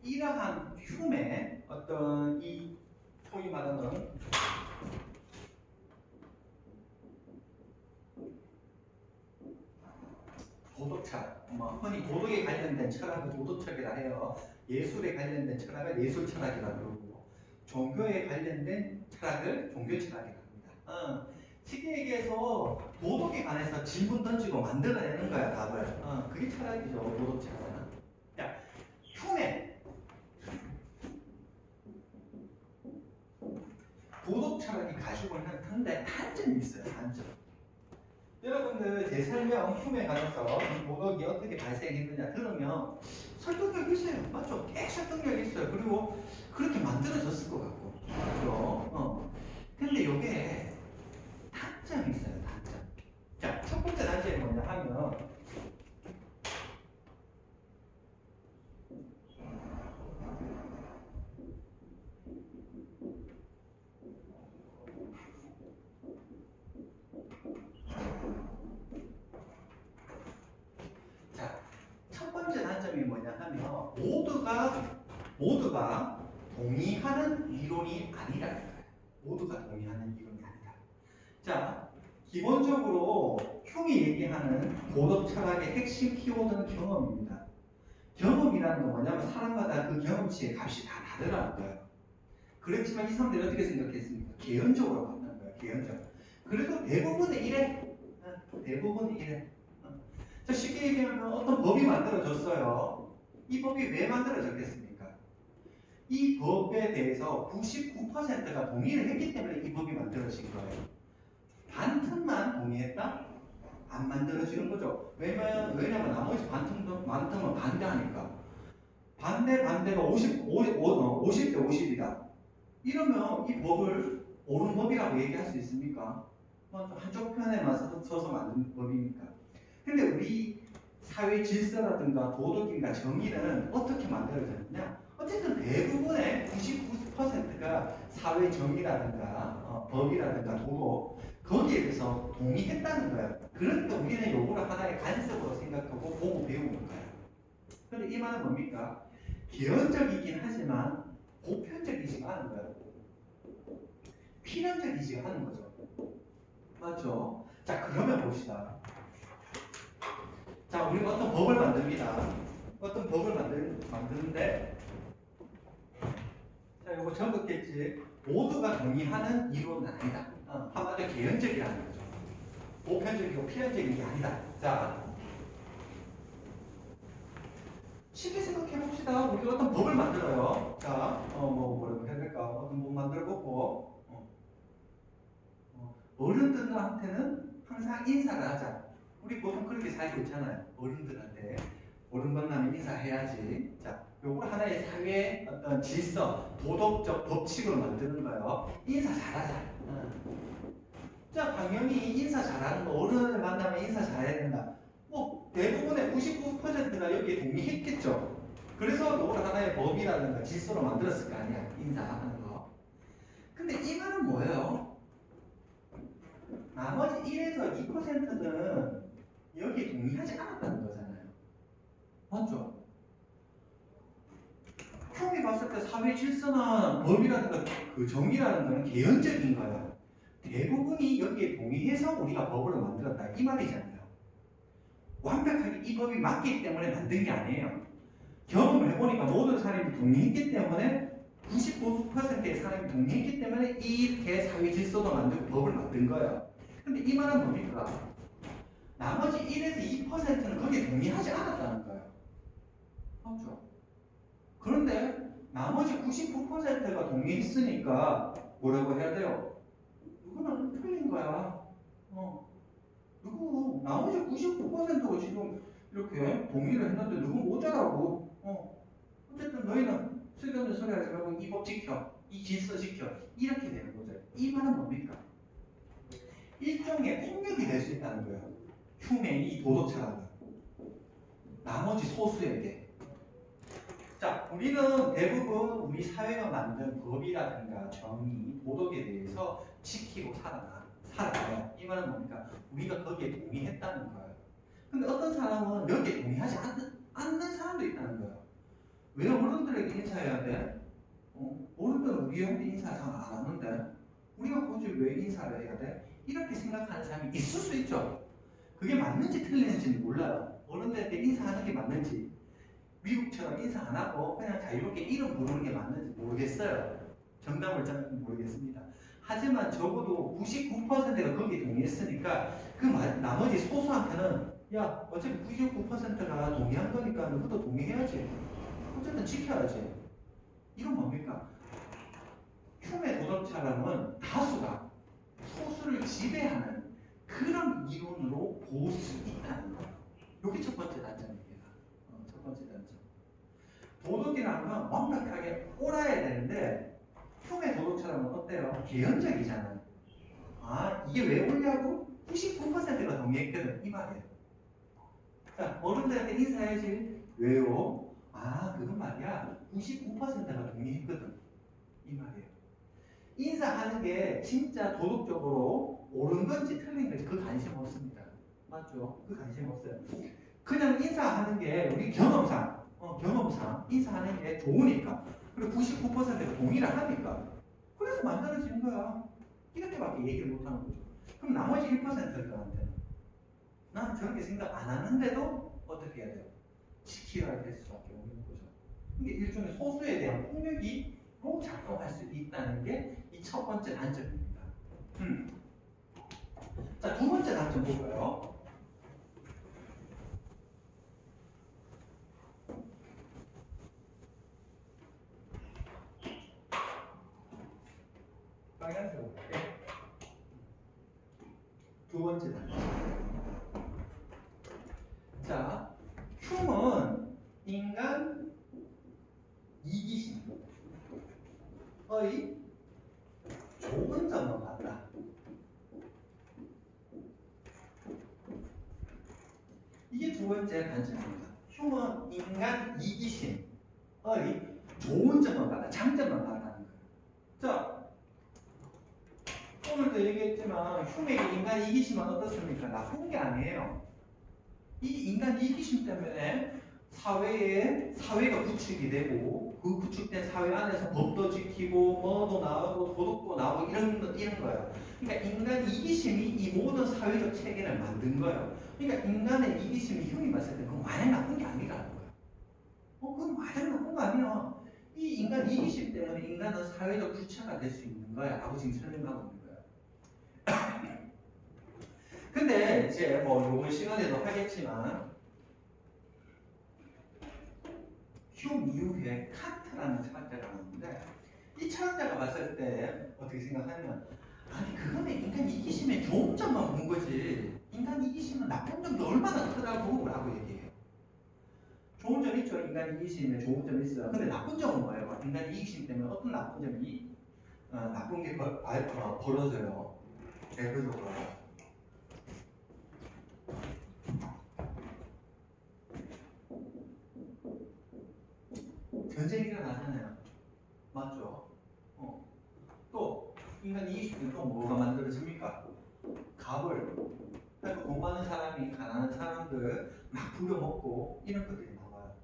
이러한 흉의 어떤 이 소위 말하는 도덕철학, 흔히 도덕에 관련된 철학을 도덕철학이라 해요. 예술에 관련된 철학을 예술철학이라 그러고 종교에 관련된 철학을 종교철학이라 합니다. 쉽게 얘기해서 도덕에 관해서 질문 던지고 만들어내는 거야, 답을. 그게 철학이죠, 도덕철학은. 자, 흉의 도덕 철학이 가지고 있는 단점이 있어요. 단점. 여러분들 제 설명 흉에 관해서 이 도덕이 어떻게 발생했느냐 들으면 설득력 있어요. 맞죠? 꽤 설득력 있어요. 그리고 그렇게 만들어졌을 것 같고. 맞죠? 근데 이게 단점이 있어요. 단점. 자, 첫 번째 단점이 뭐냐 하면 자, 첫 번째 단점이 뭐냐 하면 모두가 동의하는 이론이 아니라는 거예요. 모두가 동의하는 이론이 아니다. 자, 기본적으로 흉이 얘기하는 도덕 철학의 핵심 키워드는 경험입니다. 경험이라는 건 뭐냐면 사람마다 그 경험치의 값이 다 다르다는 거예요. 그렇지만 이 사람들이 어떻게 생각했습니까? 개연적으로 봤다는 거예요. 개연적. 그래도 대부분은 이래. 대부분은 이래. 자, 쉽게 얘기하면 어떤 법이 만들어졌어요. 이 법이 왜 만들어졌겠습니까? 이 법에 대해서 99%가 동의를 했기 때문에 이 법이 만들어진 거예요. 반틈만 동의했다? 안 만들어지는 거죠. 왜냐면 나머지 반틈은 반대하니까. 반대가 50대 50이다. 이러면 이 법을 옳은 법이라고 얘기할 수 있습니까? 한쪽 편에만 서서 만든 법이니까. 근데 우리 사회 질서라든가 도덕인가 정의는 어떻게 만들어졌느냐? 어쨌든 대부분의 99%가 사회 정의라든가 법이라든가 도덕 거기에 대해서 동의했다는 거예요. 그러니까 우리는 요거를 하나의 관습으로 생각하고 보고 배우는 거예요. 근데 이 말은 뭡니까? 개연적이긴 하지만 보편적이지가 않은 거예요. 필연적이지가 않은 거죠. 맞죠? 자, 그러면 봅시다. 자, 우리가 어떤 법을 만듭니다. 어떤 법을 만드는데, 자, 요거 적었겠지. 모두가 동의하는 이론은 아니다. 한마디로 개연적이라는 거죠. 보편적이고 필연적인 게 아니다. 자, 쉽게 생각해 봅시다. 우리가 어떤 법을 만들어요. 자, 뭐라고 해야 될까? 어떤 법 만들어 보고, 어른들한테는 항상 인사를 하자. 우리 보통 그렇게 살고 있잖아요. 어른들한테 옳은 만나면 인사해야지. 자, 요걸 하나의 사회의 어떤 질서, 도덕적 법칙으로 만드는 거예요. 인사 잘하자. 자, 당연히 인사 잘하는 거, 어른을 만나면 인사 잘해야 된다. 뭐 대부분의 99%가 여기에 동의했겠죠. 그래서 요걸 하나의 법이라든가 질서로 만들었을 거 아니야. 인사하는 거. 근데 이 말은 뭐예요? 나머지 1에서 2%는 여기에 동의하지 않았다는 거잖아요. 맞죠? 흉이 봤을 때 사회 질서나 법이라든가 그 정의라는 거는 개연적인 거야. 대부분이 여기에 동의해서 우리가 법을 만들었다. 이 말이잖아요. 완벽하게 이 법이 맞기 때문에 만든 게 아니에요. 경험을 해보니까 모든 사람이 동의했기 때문에 99%의 사람이 동의했기 때문에 이렇게 사회 질서도 만들고 법을 만든 거예요. 근데 이 말은 뭡니까? 나머지 1에서 2%는 거기에 동의하지 않았다는 거예요. 맞죠? 그런데 나머지 99%가 동의했으니까 뭐라고 해야 돼요? 이거는 틀린 거야. 누구 나머지 99%가 지금 이렇게 동의를 했는데 누구 모자라고? 어쨌든 너희는 쓸데없는 소리 하지 말고 이 법 지켜, 이 질서 지켜 이렇게 되는 거죠. 이 말은 뭡니까? 일종의 폭력이 될 수 있다는 거예요. 흉의 이 도덕 철학은 나머지 소수에게. 자, 우리는 대부분 우리 사회가 만든 법이라든가 정의, 도덕에 대해서 지키고 살아가요. 이 말은 뭡니까? 우리가 거기에 동의했다는 거예요. 근데 어떤 사람은 여기에 동의하지 않는 사람도 있다는 거예요. 왜 어른들에게 인사해야 돼? 어른들은 우리한테 인사 잘 안 하는데 우리가 굳이 왜 인사를 해야 돼? 이렇게 생각하는 사람이 있을 수 있죠. 그게 맞는지 틀리는지는 몰라요. 어른들한테 인사하는 게 맞는지, 미국처럼 인사 안 하고 그냥 자유롭게 이름 부르는 게 맞는지 모르겠어요. 정답을 저는 모르겠습니다. 하지만 적어도 99%가 거기에 동의했으니까 그 나머지 소수한테는 야, 어차피 99%가 동의한 거니까 너도 동의해야지. 어쨌든 지켜야지. 이건 뭡니까? 흉의 도덕 철학은 다수가 소수를 지배하는 그런 이런 이론으로 볼 수 있다는 거예요. 이게 첫 번째 단점입니다. 첫 번째 단점. 도덕이라는 건 완벽하게 옳아야 되는데 흉의 도덕처럼은 어때요? 개연적이잖아요. 아, 이게 왜 옳냐고? 99%가 동의했거든, 이 말이에요. 자, 어른들한테 인사해야지. 왜요? 아, 그건 말이야. 99%가 동의했거든, 이 말이에요. 인사하는 게 진짜 도덕적으로 옳은 건지 틀린 건지 그 관심 없습니다. 맞죠? 그 관심 없어요. 그냥 인사하는 게 우리 경험상 인사하는 게 좋으니까. 그리고 99%가 동의를 하니까. 그래서 만들어지는 거야. 이렇게밖에 얘기를 못 하는 거죠. 그럼 나머지 1%들한테는 난 저렇게 생각 안 하는데도 어떻게 해야 돼요? 지켜야 될 수밖에 없는 거죠. 이게 일종의 소수에 대한 폭력이로 작동할 수 있다는 게 이 첫 번째 단점입니다. 자, 두 번째 단점 볼까요? 빨간색으로 볼게요. 두 번째 단점. 자, 흉은 인간 이기심의 좋은 점만 봤다. 이게 두 번째 단점입니다. 흉은 인간 이기심의 좋은 점만 봤다. 장점만 봤다는 거예요. 자, 오늘도 얘기했지만 흉에게 인간 이기심은 어떻습니까? 나쁜 게 아니에요. 이 인간 이기심 때문에 사회가 구축이 되고 그 구축된 사회 안에서 법도 지키고 뭐도 나오고 도덕도 나오고 이런 거예요. 그러니까 인간 이기심이 이 모든 사회적 체계를 만든 거예요. 그러니까 인간의 이기심이 흉이 봤을 때 그건 마냥 나쁜 게 아니라는 거예요. 그건 마냥 나쁜 거 아니야. 이 인간 이기심 때문에 인간은 사회적 주체가 될 수 있는 거야 라고 지금 설명하고 있는 거예요. 근데 이제 이번 시간에도 하겠지만 흉 이후에 칸트라는 철학자가 나오는데 이 철학자가 봤을 때 어떻게 생각하냐면 아니 그거는 인간 이기심의 좋은 점만 본 거지 인간 이기심은 나쁜 점도 얼마나 크다고 라고 얘기해요. 좋은 점 있죠. 인간 이기심에 좋은 점이 있어요. 근데 나쁜 점은 뭐예요? 인간 이기심 때문에 어떤 나쁜 점이 나쁜 게 벌어져요. 대표적으로 전쟁이 일어나잖아요. 맞죠? 또 인간 이기심은 또 뭐가 만들어집니까? 갑을 그러니까 돈 많은 사람이 가난한 사람들 막 부려먹고 이런 것들이 나와요.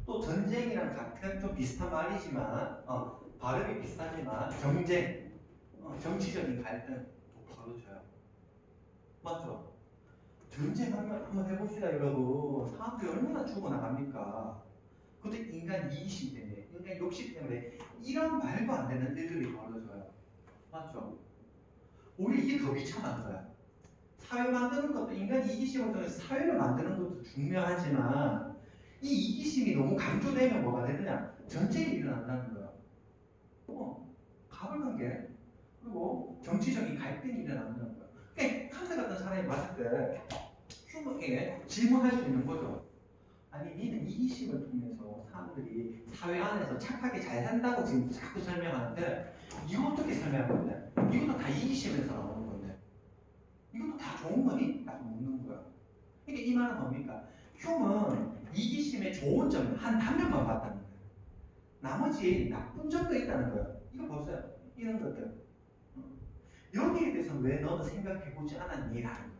또 전쟁이랑 같은 좀 비슷한 말이지만 발음이 비슷하지만 경쟁, 정치적인 갈등 또 벌어져요. 맞죠? 전쟁하면 한번 해봅시다 여러분. 사람들이 얼마나 죽어나갑니까? 그것도 인간 이기심 때문에, 인간 욕심 때문에 이런 말도 안 되는 일들이 벌어져요. 맞죠? 우리 이게 더 비참한 거야. 사회 만드는 것도 인간 이기심을 통해서 사회를 만드는 것도 중요하지만 이 이기심이 너무 강조되면 뭐가 되느냐? 전쟁이 일어난다는 거야. 가불관계 그리고 정치적인 갈등이 일어난다는 거야. 그러니까 칸트 같은 사람이 봤을 때 휴머에게 질문할 수 있는 거죠. 아니 니는 이기심을 통해서 사람들이 사회 안에서 착하게 잘 산다고 지금 자꾸 설명하는데 이거 어떻게 설명할 건데? 이것도 다 이기심에서 나오는 건데 이것도 다 좋은 거니? 라고 묻는 거야. 그러니까 이 말은 뭡니까? 흉은 이기심의 좋은 점 한 단면만 봤다는 거예요. 나머지 나쁜 점도 있다는 거예요. 이거 보세요. 이런 것들. 여기에 대해서 왜 너는 생각해보지 않았니? 라는 거예요.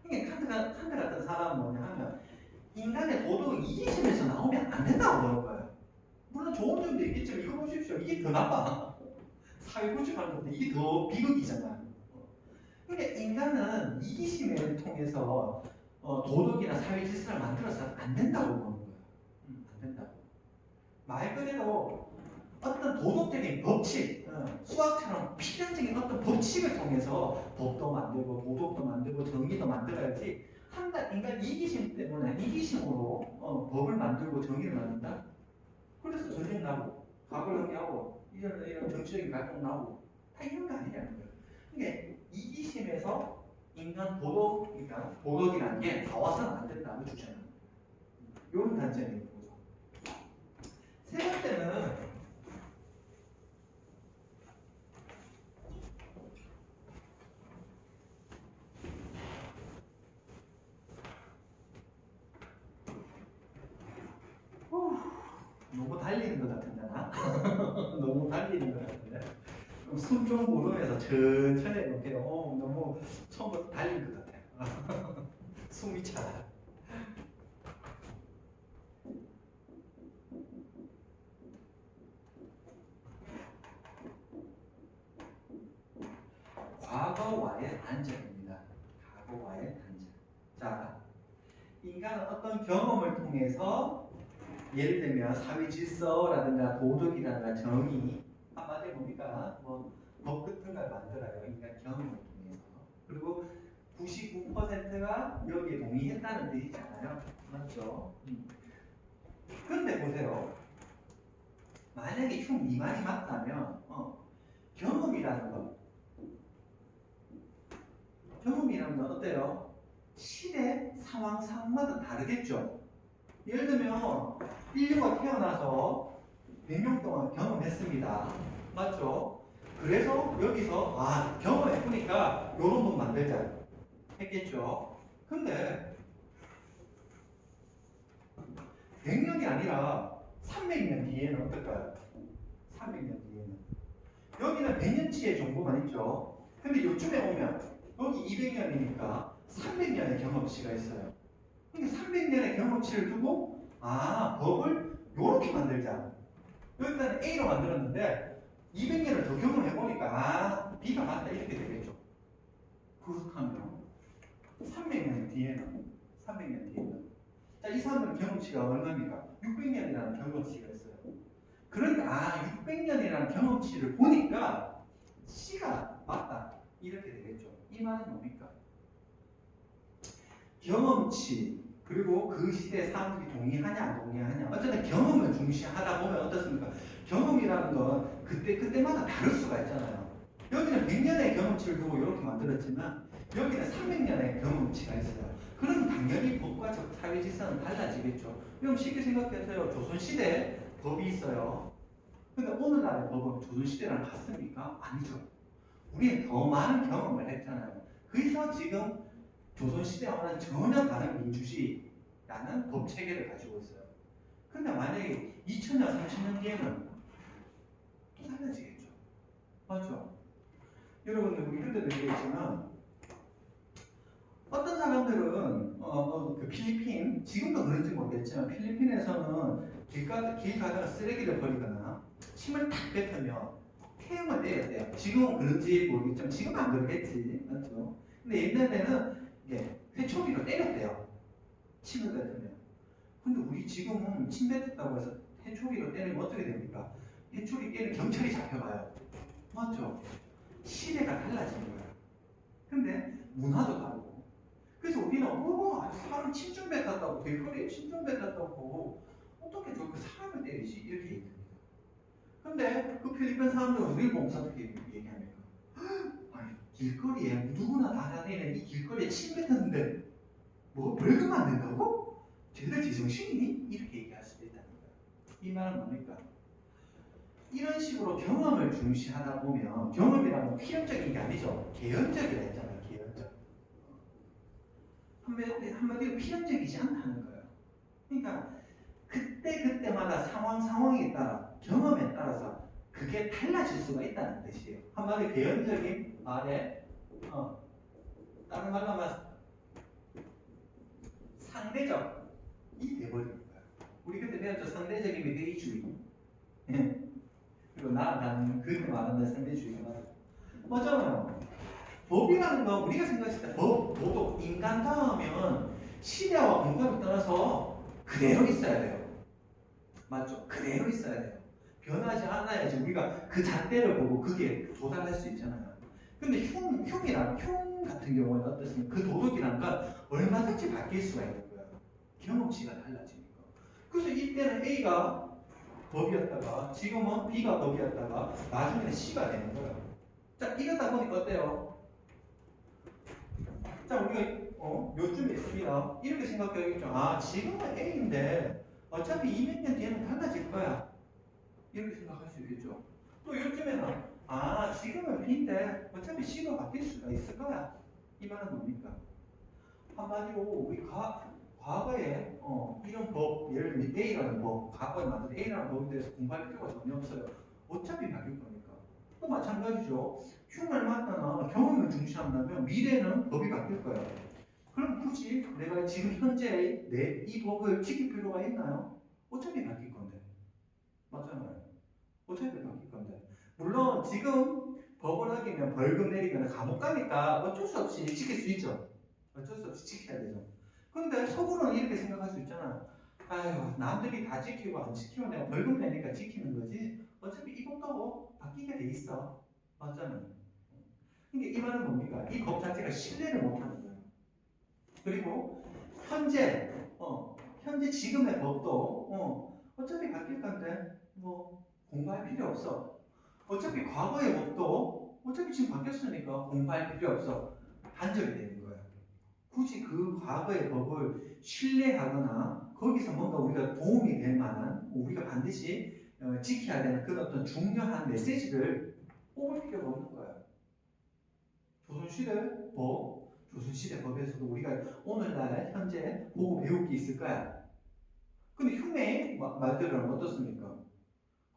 그러니까 칸트 같은 사람은 뭐냐 하면 인간의 도덕은 이기심에서 나오면 안 된다고 그러는 거예요. 물론 좋은 점도 있겠지만 이거 보십시오. 이게 더 나빠. 사회 구축하는 것도 이게 더 비극이잖아요. 그러니까 인간은 이기심을 통해서 도덕이나 사회 질서를 만들어서 안 된다고 보는 거예요. 안 된다고. 말 그대로 어떤 도덕적인 법칙, 수학처럼 필연적인 어떤 법칙을 통해서 법도 만들고 도덕도 만들고 정의도 만들어야지 인간 이기심 때문에 이기심으로 법을 만들고 정의를 만든다? 그래서 전쟁 나고 갑을 정리하고 이런 정치적인 갈등 나고 다 이런 거 아니냐는 거예요. 그러니까 이기심에서 인간 도덕, 그러니까 도덕이라는 게 나와서는 안 된다는 주제는 이런 단점이 있는 거죠. 세 번째는 너무 달리는 것 같은데 나? 너무 달리는 것 같은데? 숨 좀 고르면서 천천히 이렇게 너무 처음부터 달린 것 같아요. 숨이 차요. 과거와의 단절입니다. 과거와의 단절. 자, 인간은 어떤 경험을 통해서 예를 들면 사회 질서라든가 도덕이라든가 정의 한마디로 뭡니까? 법 같은 걸 만들어요. 인간 경험을 통해서. 그리고 99%가 여기에 동의했다는 뜻이잖아요. 맞죠? 그런데 보세요. 만약에 흉 이 말이 맞다면 경험이라는 건 어때요? 시대 상황마다 다르겠죠. 예를 들면 인류가 태어나서 100년 동안 경험했습니다. 맞죠? 그래서 여기서 경험해보니까 요런 법 만들자 했겠죠. 근데 100년이 아니라 300년 뒤에는 어떨까요? 300년 뒤에는 여기는 100년치의 정보만 있죠. 근데 요쯤에 오면 여기 200년이니까 300년의 경험치가 있어요. 그러니까 300년의 경험치를 두고 법을 요렇게 만들자. 여기까지 A로 만들었는데 200년을 더 경험해보니까 B가 맞다 이렇게 되겠죠. 그렇다면 300년 뒤에는 자, 이 사람들은 경험치가 얼마입니까? 600년이라는 경험치가 있어요. 그러니까 600년이라는 경험치를 보니까 C가 맞다 이렇게 되겠죠. 이 말은 뭡니까? 경험치 그리고 그 시대에 사람들이 동의하냐 안 동의하냐 어쨌든 경험을 중시하다 보면 어떻습니까? 경험이라는 건 그때마다 다를 수가 있잖아요. 여기는 100년의 경험치를 두고 이렇게 만들었지만 여기는 300년의 경험치가 있어요. 그럼 당연히 법과 사회 질서는 달라지겠죠. 그럼 쉽게 생각해서요. 조선시대에 법이 있어요. 근데 오늘날의 법은 조선시대랑 같습니까? 아니죠. 우리는 더 많은 경험을 했잖아요. 그래서 지금 조선시대와는 전혀 다른 민주주의라는 법 체계를 가지고 있어요. 근데 만약에 2000년, 30년 뒤에는 또 달라지겠죠. 맞죠? 여러분들 우리 그때도 얘기했지만 어떤 사람들은 그 필리핀 지금도 그런지 모르겠지만 필리핀에서는 길 가다가 쓰레기를 버리거나 침을 탁 뱉으면 태형을 때려야 돼요. 지금은 그런지 모르겠지만 지금은 안 그러겠지. 맞죠? 근데 옛날에는 회초리로 때렸대요. 침을 뱉으면. 근데 우리 지금은 침 뱉었다고 해서 회초리로 때리면 어떻게 됩니까? 회초리 때리면 경찰이 잡혀가요. 맞죠? 시대가 달라지는 거예요. 근데 문화도 다르고. 그래서 우리는 사람 침 좀 뱉었다고 길거리에 침 좀 뱉었다고 어떻게 저렇게 사람을 때리지? 이렇게 얘기합니다. 근데 그 필리핀 사람들은 우리를 보면서 어떻게 얘기합니까? 아니 길거리에 누구나 다 다니는 이 길거리에 침 뱉었는데 벌금 안 낸다고? 쟤들 제정신이니? 이렇게 얘기할 수도 있다는 거예요. 이 말은 뭡니까? 이런 식으로 경험을 중시하다 보면 경험이라는 건 필연적인 게 아니죠. 개연적이라 했잖아요. 개연적. 한마디로 필연적이지 않다는 거예요. 그러니까 그때마다 상황에 따라 경험에 따라서 그게 달라질 수가 있다는 뜻이에요. 한마디로 개연적인 말에 다른 말로 하면 상대적이 돼버리는 거예요. 우리 그때 배웠죠. 상대적인 회의주의. 그리고 나아가는 그렇게 말하는 상대주의가 맞잖아요. 법이라는 건 우리가 생각했을 때 법, 도덕, 인간 다음은 시대와 공간을 떠나서 그대로 있어야 돼요. 맞죠? 그대로 있어야 돼요. 변하지 않아야지 우리가 그 잣대를 보고 그게 도달할 수 있잖아요. 근데 흉 같은 경우는 어떻습니까? 그 도덕이라는 건 얼마든지 바뀔 수가 있는 거예요. 경험치가 달라지니까. 그래서 이때는 A가 법이었다가 지금은 B가 법이었다가 나중에는 C가 되는 거예요. 자, 이러다 보니까 어때요? 자, 우리가 요쯤에 있습니다. 이렇게 생각해야겠죠. 아, 지금은 A인데 어차피 200년 뒤에는 달라질 거야. 이렇게 생각할 수 있겠죠. 또 요즘에는 아, 지금은 B인데 어차피 C로 바뀔 수가 있을 거야. 이 말은 뭡니까? 한마디로 우리 과거에 이런 법, 예를 들면 A라는 법, 과거에 만든 A라는 법에 대해서 공부할 필요가 전혀 없어요. 어차피 바뀔 거니까. 또 마찬가지죠. 흉을 맞거나 경험을 중시한다면 미래는 법이 바뀔 거예요. 그럼 굳이 내가 지금 현재 내 이 법을 지킬 필요가 있나요? 어차피 바뀔 건데. 맞잖아요. 어차피 바뀔 건데. 물론 지금 법을 어기면 벌금 내리거나 감옥 가니까 어쩔 수 없이 지킬 수 있죠. 어쩔 수 없이 지켜야 되죠. 근데 속으로는 이렇게 생각할 수 있잖아. 아유, 남들이 다 지키고 안 지키면 내가 벌금 내니까 지키는 거지. 어차피 이것도 바뀌게 돼 있어. 맞잖아요. 그러니까 이 말은 뭡니까? 이 법 자체가 신뢰를 못 하는 거예요. 그리고 현재 지금의 법도 어차피 바뀔 건데 뭐 공부할 필요 없어. 어차피 과거의 법도 어차피 지금 바뀌었으니까 공부할 필요 없어. 단절이 되는 거야. 굳이 그 과거의 법을 신뢰하거나 거기서 뭔가 우리가 도움이 될 만한 우리가 반드시 지켜야 되는 그런 어떤 중요한 메시지를 뽑을 필요가 없는 거야. 조선시대 법, 조선시대 법에서도 우리가 오늘날 현재 보고 배울 게 있을 거야. 근데 흉의 말들은 어떻습니까?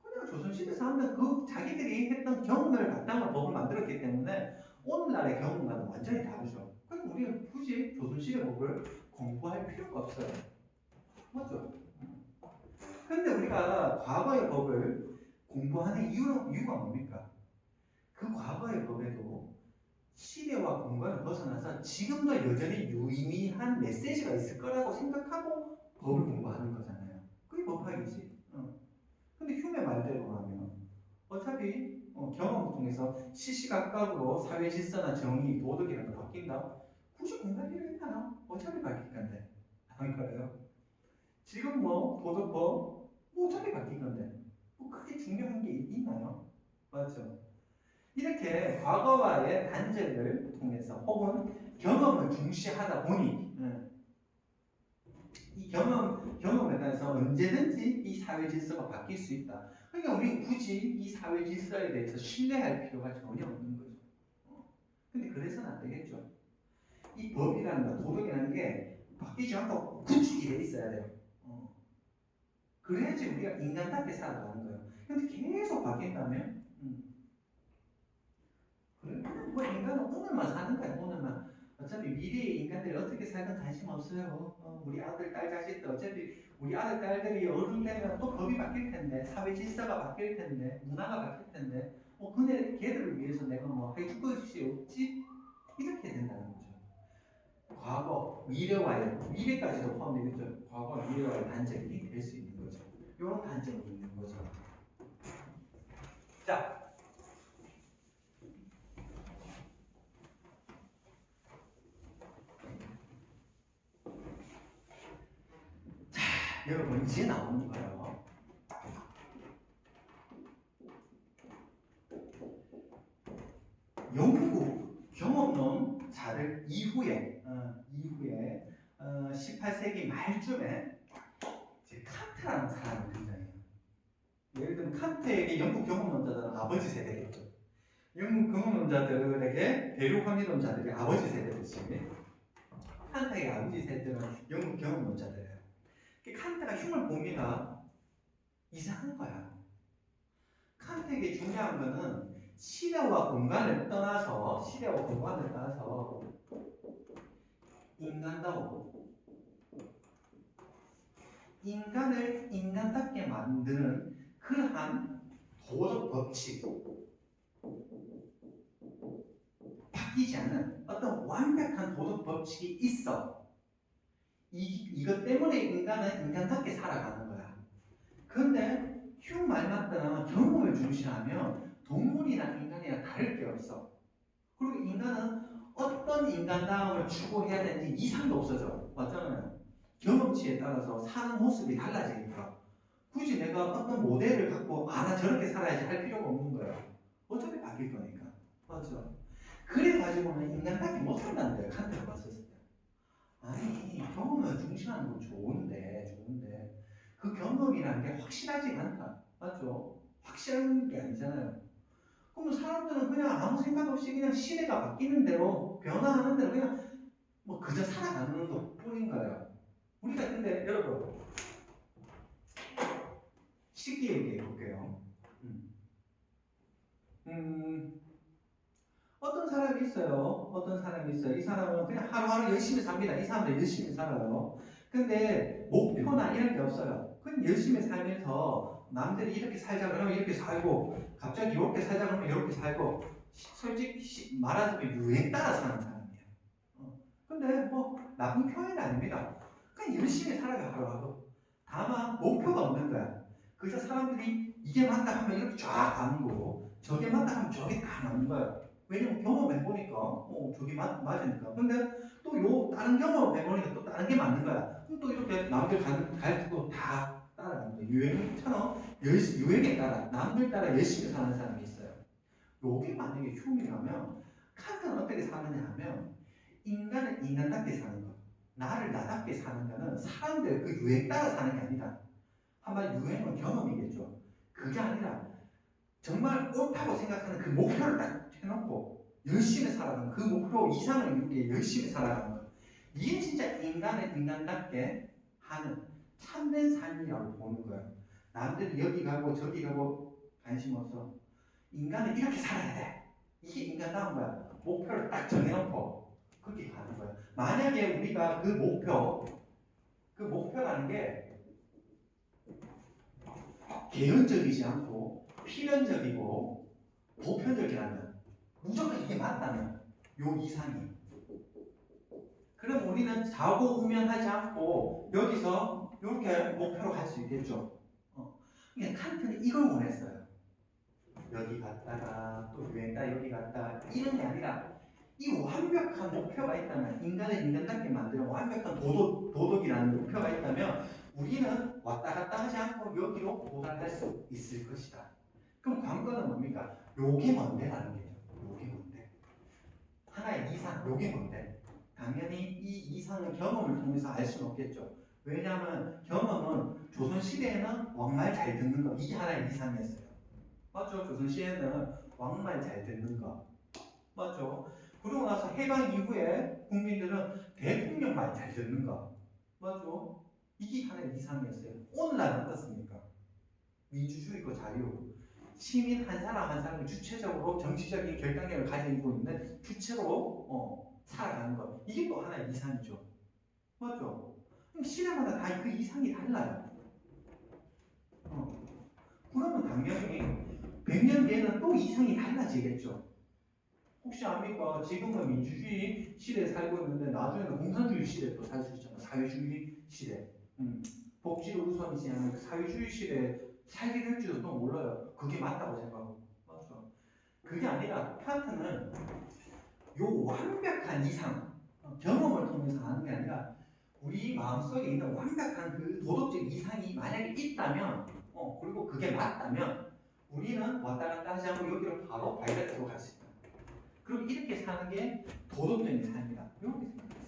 그냥 조선시대 사람들 그 자기들이 했던 경험을 바탕으로 법을 만들었기 때문에 오늘날의 경험과는 완전히 다르죠. 그럼 우리가 굳이 조선시대 법을 공부할 필요가 없어요. 맞죠? 근데 우리가 과거의 법을 공부하는 이유가 뭡니까? 그 과거의 법에도 시대와 공간을 벗어나서 지금도 여전히 유의미한 메시지가 있을 거라고 생각하고 법을 공부하는 거잖아요. 그게 법학이지. 근데 흉의 말대로라면 어차피 경험을 통해서 시시각각으로 사회 질서나 정의, 도덕이라는 거 바뀐다. 굳이 공부할 필요 있나요? 어차피 바뀔 건데. 안 그래요? 지금 뭐 도덕법 뭐 어차피 바뀔 건데 뭐 크게 중요한 게 있나요? 맞죠? 이렇게 과거와의 단절을 통해서 혹은 경험을 중시하다 보니 이 경험에 따라서 언제든지 이 사회 질서가 바뀔 수 있다. 그러니까 우리는 굳이 이 사회 질서에 대해서 신뢰할 필요가 전혀 없는 거죠. 근데 그래서는 안 되겠죠. 이 법이라는 거, 도덕이라는 게 바뀌지 않고 구축이 돼 있어야 돼요. 그래야지 우리가 인간답게 살아가는 거예요. 근데 계속 바뀐다면 그래? 뭐 인간은 오늘만 사는 거야. 오늘만. 어차피 미래의 인간들이 어떻게 살든 관심 없어요. 우리 아들, 딸 자식들 어차피 우리 아들, 딸들이 어른 되면 또 법이 바뀔 텐데, 사회 질서가 바뀔 텐데, 문화가 바뀔 텐데, 근데 걔들을 위해서 내가 뭐 해줄 것이 없지? 이렇게 된다는 거죠. 과거, 미래까지도 포함되겠죠. 과거와 미래와의 단절이 될 수 있는 거죠. 이런 단점이 있는 거죠. 자, 여러분 이제 나오는 거예요. 영국 경험론자들 이후에 18세기 말쯤에 이제 칸트라는 사람이 등장해요. 예를 들면 칸트에게 영국 경험론자들은 아버지 세대겠죠. 영국 경험론자들에게 대륙 확리론자들이 아버지 세대듯이 칸트의 아버지 세대는 영국 경험론자들이에요. 칸트가 흉을 봅니다. 이상한 거야. 칸트에게 중요한 거는 시대와 공간을 떠나서 인간다워 인간을 인간답게 만드는 그러한 도덕 법칙 바뀌지 않는 어떤 완벽한 도덕 법칙이 있어. 이것 때문에 인간은 인간답게 살아가는 거야. 그런데 휴 말 맞다는 경험을 중시하면 동물이나 인간이나 다를 게 없어. 그리고 인간은 어떤 인간다움을 추구해야 되는지 이상도 없어져. 맞잖아요. 경험치에 따라서 사는 모습이 달라지니까. 굳이 내가 어떤 모델을 갖고 나 저렇게 살아야지 할 필요가 없는 거야. 어차피 바뀔 거니까. 맞죠? 그래가지고는 인간답게 못 산다는 거예요. 칸트가 봤었을 때. 아니 경험을 중시하는 건 좋은데 그 경험이라는 게 확실하지 않다. 맞죠? 확실한 게 아니잖아요. 그러면 사람들은 그냥 아무 생각 없이 그냥 시대가 바뀌는 대로 변화하는 대로 그냥 뭐 그저 살아가는 것 뿐인 거예요. 우리가 근데 여러분 쉽게 얘기해 볼게요. 어떤 사람이 있어요. 이 사람은 그냥 하루하루 열심히 삽니다. 이 사람도 열심히 살아요. 근데 목표나 이런 게 없어요. 그냥 열심히 살면서 남들이 이렇게 살자 그러면 이렇게 살고 갑자기 이렇게 살자 그러면 이렇게 살고 솔직히 말하자면 유행 따라 사는 사람이에요. 근데 뭐 나쁜 표현이 아닙니다. 그냥 열심히 살아가 하루하루. 다만 목표가 없는 거야. 그래서 사람들이 이게 맞다 하면 이렇게 쫙 가는 거고 저게 맞다 하면 저게 다 맞는 거야. 왜냐면 경험해보니까 저게 맞으니까. 근데 또 요 다른 경험해보니까 또 다른 게 맞는 거야. 그럼 또 이렇게 남들 갈 때도 다 따라가는 거야. 유행처럼 유행에 따라 남들 따라 열심히 사는 사람이 있어요. 요게 만약에 흉이라면 칸트는 어떻게 사느냐 하면 인간은 인간답게 사는 거, 나를 나답게 사는 거는 사람들 그 유행 따라 사는 게 아니다. 한마디 유행은 경험이겠죠. 그게 아니라 정말 옳다고 생각하는 그 목표를 딱 해놓고 열심히 살아가는 그 목표 이상을 이루기 열심히 살아가는 것. 이게 진짜 인간을 인간답게 하는 참된 삶이라고 보는 거예요. 남들이 여기 가고 저기 가고 관심 없어. 인간은 이렇게 살아야 돼. 이게 인간다운 거야. 목표를 딱 정해놓고 그렇게 가는 거야. 만약에 우리가 그 목표라는 게 개연적이지 않고 필연적이고 보편적이라면 무조건 이게 맞다면 요 이상이 그럼 우리는 좌고우면하지 않고 여기서 이렇게 목표로 갈 수 있겠죠. 그러니까 칸트는 이걸 원했어요. 여기 갔다가 또 유행 따라 여기 갔다가 이런 게 아니라 이 완벽한 목표가 있다면 인간을 인간답게 만드는 완벽한 도덕이라는 목표가 있다면 우리는 왔다 갔다 하지 않고 여기로 도달할 수 있을 것이다. 그럼 관건은 뭡니까? 요게 뭔데라는 거죠. 요게 뭔데? 하나의 이상, 요게 뭔데? 당연히 이 이상은 경험을 통해서 알 수는 없겠죠. 왜냐하면 경험은 조선시대에는 왕말 잘 듣는 거 이게 하나의 이상이었어요. 맞죠? 조선시대에는 왕말 잘 듣는 거 맞죠? 그러고 나서 해방 이후에 국민들은 대통령 말 잘 듣는 거 맞죠? 이게 하나의 이상이었어요. 오늘날은 어떻습니까? 민주주의고 자유 시민 한 사람 한 사람이 주체적으로 정치적인 결단력을 가지고 있는 주체로 살아가는 것 이게 또 하나의 이상이죠. 맞죠? 그럼 시대마다 다 그 이상이 달라요. 그러면 당연히 100년 뒤에는 또 이상이 달라지겠죠. 혹시 압니까? 지금은 민주주의 시대에 살고 있는데 나중에는 공산주의 시대에 또 살 수 있잖아. 사회주의 시대. 복지를 우선이지 않는 사회주의 시대에 살게 될지도 또 몰라요. 그게 맞다고 생각하고. 맞죠? 그게 아니라 칸트는 요 완벽한 이상, 경험을 통해서 하는 게 아니라 우리 마음속에 있는 완벽한 그 도덕적 이상이 만약에 있다면 그리고 그게 맞다면 우리는 왔다 갔다 하지 않고 여기로 바로 다이렉트로 갈 수 있다. 그럼 이렇게 사는 게 도덕적인 삶이다. 이렇게 생각했어요.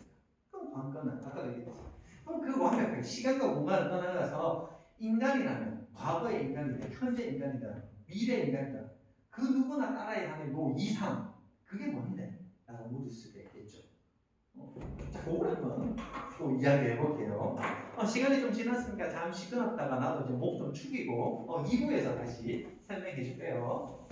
그럼 관건은 아까도 얘기했지. 그럼 그 완벽한 시간과 공간을 떠나가서 인간이라면 과거의 인간이다, 현재 인간이다, 미래 인간이다. 그 누구나 따라야 하는 요 이상 그게 뭔데? 라고 물을 수가 있겠죠. 자, 그걸 한번 또 이야기해 볼게요. 시간이 좀 지났으니까 잠시 끊었다가 나도 이제 목 좀 축이고 2부에서 다시 설명해 줄게요.